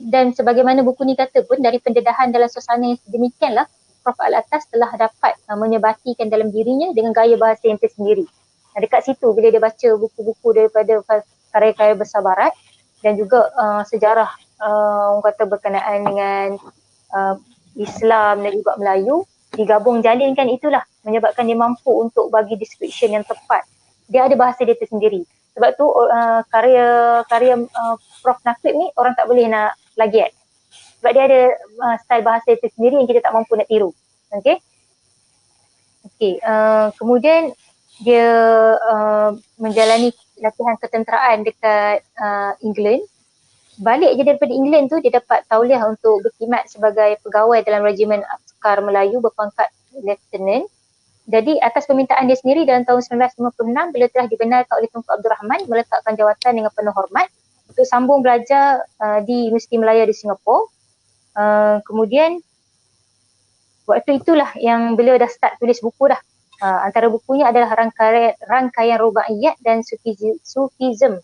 Dan sebagaimana buku ni kata pun, dari pendedahan dalam suasana yang sedemikianlah, Prof. Al-Atas telah dapat menyebatikan dalam dirinya dengan gaya bahasa yang tersendiri. Dekat situ bila dia baca buku-buku daripada karya-karya besar barat dan juga sejarah orang kata berkenaan dengan Islam dan juga Melayu, digabung jalinkan, itulah menyebabkan dia mampu untuk bagi description yang tepat. Dia ada bahasa dia tersendiri. Sebab tu karya Prof Naqib ni orang tak boleh nak plagiat. Sebab dia ada style bahasa itu sendiri yang kita tak mampu nak tiru. Okay. Kemudian dia menjalani latihan ketenteraan dekat England. Balik je daripada England tu, dia dapat tauliah untuk berkhidmat sebagai pegawai dalam regimen askar Melayu berpangkat lieutenant. Jadi atas permintaan dia sendiri dalam tahun 1956, beliau telah dibenarkan oleh Tunku Abdul Rahman meletakkan jawatan dengan penuh hormat untuk sambung belajar di Universiti Malaya di Singapura. Kemudian waktu itulah yang beliau dah start tulis buku dah. Antara bukunya adalah rangkaian rubaiyat dan Sufism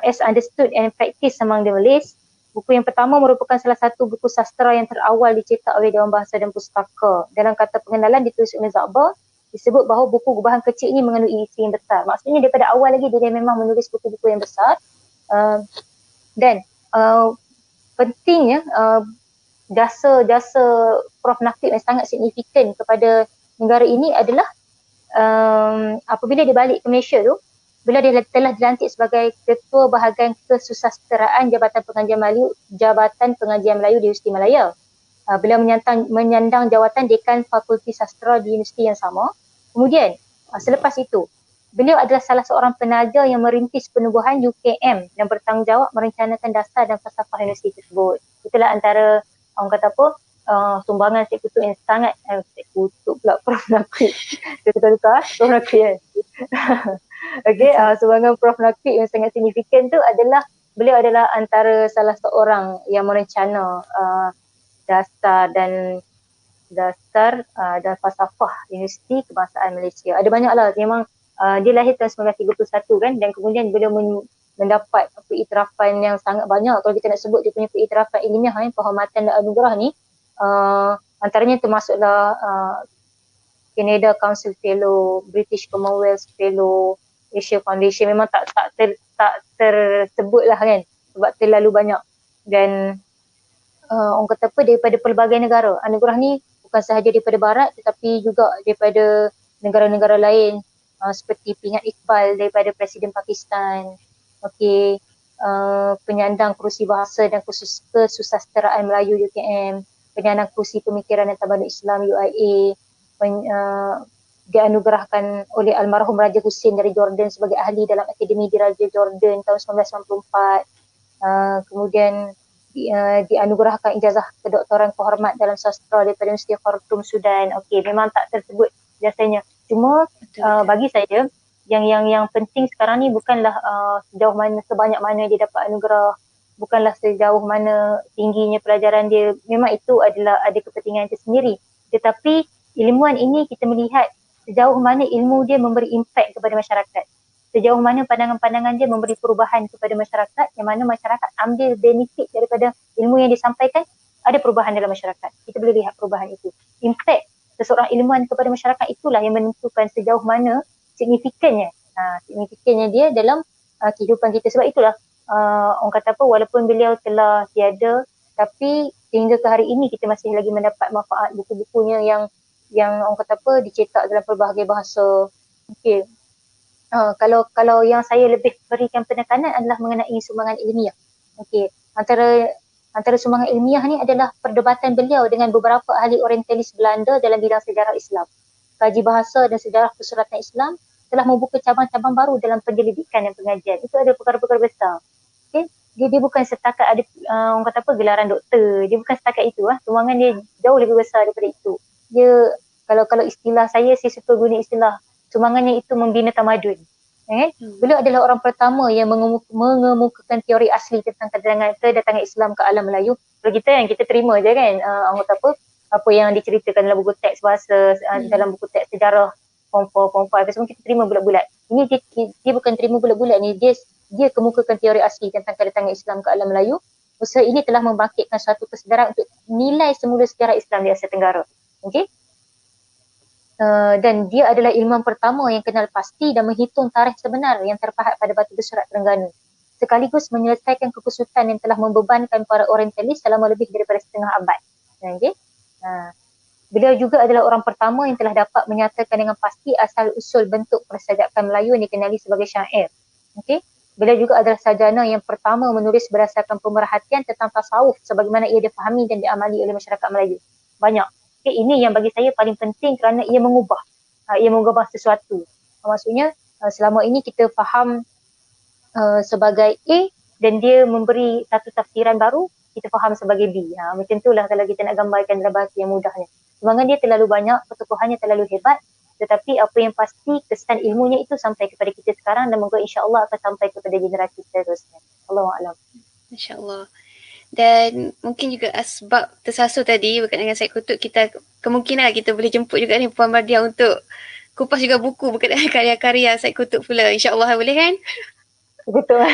as understood and practiced among the Malays. Buku yang pertama merupakan salah satu buku sastra yang terawal dicetak oleh Dewan Bahasa dan Pustaka. Dalam kata pengenalan ditulis oleh Zakbar, disebut bahawa buku gubahan kecil ini mengandungi isi yang besar. Maksudnya daripada awal lagi dia memang menulis buku-buku yang besar. Dan pentingnya jasa Prof Naqib yang sangat signifikan kepada negara ini adalah apabila dia balik ke Malaysia tu, beliau telah dilantik sebagai Ketua Bahagian Kesusasteraan Jabatan Pengajian Melayu di Universiti Malaya. Beliau menyandang jawatan Dekan Fakulti Sastra di universiti yang sama. Kemudian, selepas itu, beliau adalah salah seorang penaja yang merintis penubuhan UKM dan bertanggungjawab merencanakan dasar dan falsafah universiti tersebut. Itulah antara, orang kata apa, sumbangan Syed Kutub yang sangat, Syed Kutub pula, Prof Naqib. Tukar-tukar, Prof Naqib. Okay, sumbangan Prof Naqib yang sangat signifikan tu adalah beliau adalah antara salah seorang yang merencana dasar dan falsafah Universiti Kebangsaan Malaysia. Ada banyaklah, memang dia lahir tahun 1931 kan, dan kemudian beliau mendapat pengiktirafan yang sangat banyak. Kalau kita nak sebut dia punya pengiktirafan ilmiah, penghormatan dan anugerah ni, antaranya termasuklah Canada Council Fellow, British Commonwealth Fellow, Asia Foundation. Memang tak tersebut lah kan, sebab terlalu banyak. Dan orang kata apa, daripada pelbagai negara. Anugerah ni bukan sahaja daripada barat tetapi juga daripada negara-negara lain, seperti pingat Iqbal daripada Presiden Pakistan. Okey, penyandang kerusi bahasa dan kesusasteraan Melayu UKM, penyandang kerusi pemikiran dan tamadun Islam UIA, dianugerahkan oleh almarhum Raja Hussein dari Jordan sebagai ahli dalam Akademi Diraja Jordan tahun 1994. Kemudian dianugerahkan ijazah kedoktoran kehormat dalam sastra daripada Universiti Khartoum, Sudan. Okey, memang tak tersebut jasanya. Cuma bagi saya yang penting sekarang ni bukanlah sejauh mana, sebanyak mana dia dapat anugerah, bukanlah sejauh mana tingginya pelajaran dia. Memang itu adalah ada kepentingan tersendiri. Tetapi ilmuwan ini kita melihat sejauh mana ilmu dia memberi impak kepada masyarakat. Sejauh mana pandangan-pandangan dia memberi perubahan kepada masyarakat, yang mana masyarakat ambil benefit daripada ilmu yang disampaikan, ada perubahan dalam masyarakat. Kita boleh lihat perubahan itu. Impak seseorang ilmuwan kepada masyarakat itulah yang menentukan sejauh mana signifikannya dia dalam kehidupan kita. Sebab itulah orang kata apa, walaupun beliau telah tiada, tapi sehingga ke hari ini kita masih lagi mendapat manfaat buku-bukunya yang orang kata apa, dicetak dalam pelbagai bahasa. Okey. Kalau yang saya lebih berikan penekanan adalah mengenai sumbangan ilmiah. Okey, antara sumbangan ilmiah ni adalah perdebatan beliau dengan beberapa ahli orientalis Belanda dalam bidang sejarah Islam. Kaji bahasa dan sejarah persuratan Islam telah membuka cabang-cabang baru dalam penyelidikan dan pengajian. Itu adalah perkara-perkara besar. Okey, dia bukan setakat ada orang kata apa, gelaran doktor. Dia bukan setakat itu. Sumbangan dia jauh lebih besar daripada itu. Dia, kalau istilah saya suka guna istilah sumbangannya itu membina tamadun. Beliau adalah orang pertama yang mengemukakan teori asli tentang kedatangan Islam ke alam Melayu. Kalau kita yang kita terima je kan, orang kata apa yang diceritakan dalam buku teks bahasa, dalam buku teks sejarah form 4, form 5, semua kita terima bulat-bulat. Ini dia bukan terima bulat-bulat ni, dia kemukakan teori asli tentang kedatangan Islam ke alam Melayu. Usaha ini telah membangkitkan suatu kesedaran untuk nilai semula sejarah Islam di Asia Tenggara. Okey. Dan dia adalah ilmuwan pertama yang kenal pasti dan menghitung tarikh sebenar yang terpahat pada batu bersurat Terengganu, sekaligus menyelesaikan kekusutan yang telah membebankan para orientalis selama lebih daripada setengah abad. Okay. Beliau juga adalah orang pertama yang telah dapat menyatakan dengan pasti asal-usul bentuk persajakan Melayu yang dikenali sebagai syair. Okey. Beliau juga adalah sarjana yang pertama menulis berdasarkan pemerhatian tentang tasawuf sebagaimana ia difahami dan diamali oleh masyarakat Melayu. Banyak. Okay, ini yang bagi saya paling penting kerana ia mengubah sesuatu. Maksudnya selama ini kita faham sebagai A dan dia memberi satu tafsiran baru, kita faham sebagai B. Macam itulah kalau kita nak gambarkan dalam bahasa yang mudahnya. Sebenarnya dia terlalu banyak, pertukuhannya terlalu hebat, tetapi apa yang pasti kesan ilmunya itu sampai kepada kita sekarang dan moga insya-Allah akan sampai kepada generasi seterusnya. Allahu a'lam. Masya-Allah. Dan mungkin juga sebab tersasul tadi berkaitan dengan Syed Qutb, kita kemungkinan kita boleh jemput juga ni Puan Mardia untuk kupas juga buku berkaitan dengan karya-karya Syed Qutb pula. InsyaAllah boleh kan? Betul.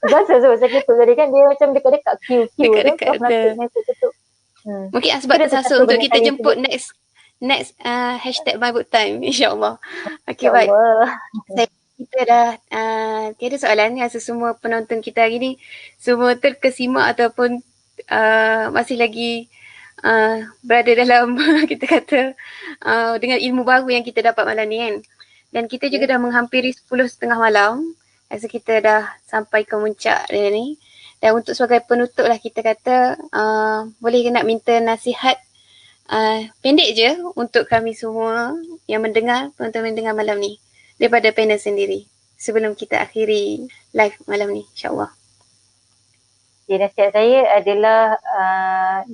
Biasa sebab Syed Qutb tadi kan dia macam dekat-dekat QQ tu. Dekat-dekat Prof Nasib dengan Syed Qutb. Mungkin sebab tersasul untuk kita jemput next hashtag My Book Time. InsyaAllah. Okay, baik. Kita dah tiada soalan. Rasa semua penonton kita hari ni semua terkesima ataupun masih lagi berada dalam kita kata dengan ilmu baru yang kita dapat malam ni kan. Dan kita juga dah menghampiri 10:30 malam. Rasa kita dah sampai ke muncak dia ni. Dan untuk sebagai penutup lah kita kata boleh nak minta nasihat pendek je untuk kami semua yang mendengar, penonton mendengar malam ni daripada panel sendiri sebelum kita akhiri live malam ni, insyaAllah. Jadi nasihat saya adalah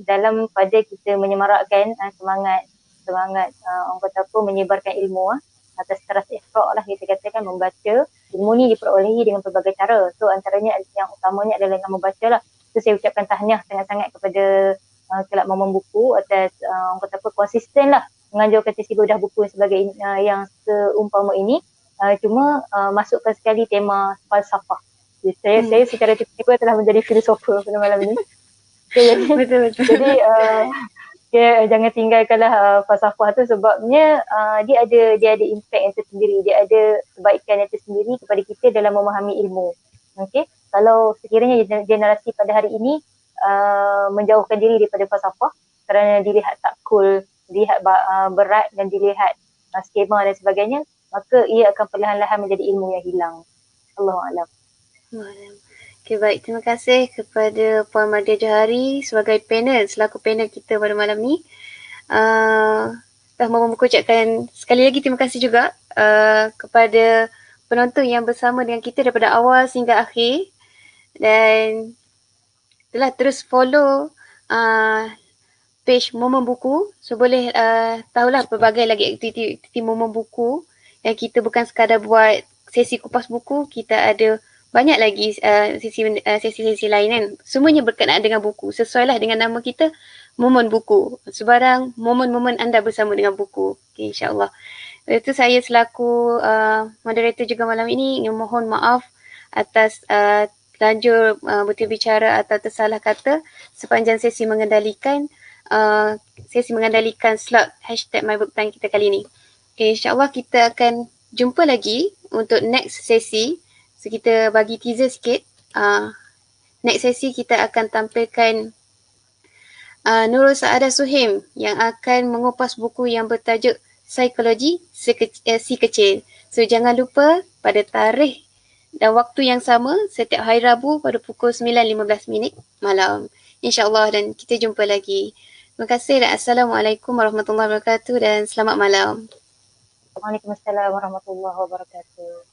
dalam pada kita menyemarakkan semangat orang kata apa, menyebarkan ilmu atas teras ikhra' lah kita katakan, membaca. Ilmu ni diperolehi dengan pelbagai cara. So antaranya yang utamanya adalah dengan membaca lah. So saya ucapkan tahniah sangat-sangat kepada Kelab Momen Buku atas orang kata apa, konsisten lah menganjurkan sesi bedah buku sebagai yang seumpama ini. Cuma masukkan sekali tema falsafah. Saya secara tiba-tiba telah menjadi filosofer pada malam ini. Jadi, betul. Jadi jangan tinggalkanlah falsafah tu sebabnya dia ada impact yang tersendiri, dia ada kebaikan yang tersendiri kepada kita dalam memahami ilmu. Okey, kalau sekiranya generasi pada hari ini menjauhkan diri daripada falsafah kerana dilihat tak cool, dilihat berat dan dilihat skema dan sebagainya, maka ia akan perlahan-lahan menjadi ilmu yang hilang. Allahu a'lam. Okay, baik. Terima kasih kepada Puan Mardia Johari sebagai panel, selaku panel kita pada malam ni. Dah mahu mengucapkan sekali lagi terima kasih juga kepada penonton yang bersama dengan kita daripada awal sehingga akhir. Dan telah terus follow page Momen Buku. So boleh tahulah pelbagai lagi aktiviti Momen Buku yang kita bukan sekadar buat sesi kupas buku, kita ada banyak lagi sesi-sesi lain kan. Semuanya berkenaan dengan buku. Sesuailah dengan nama kita, Momen Buku. Sebarang momen-momen anda bersama dengan buku. Okay, insyaAllah. Itu saya selaku moderator juga malam ini ingin mohon maaf atas lanjur berbicara atau tersalah kata sepanjang sesi mengendalikan slot hashtag My Book Time kita kali ini. Okay, insyaAllah kita akan jumpa lagi untuk next sesi. So kita bagi teaser sikit. Next sesi kita akan tampilkan Nurul Saadah Suhaim yang akan mengupas buku yang bertajuk Psikologi Si Kecil. So jangan lupa pada tarikh dan waktu yang sama setiap hari Rabu pada pukul 9.15 malam. InsyaAllah, dan kita jumpa lagi. Terima kasih dan Assalamualaikum warahmatullahi wabarakatuh dan selamat malam. Waalaikumsalam warahmatullahi wabarakatuh.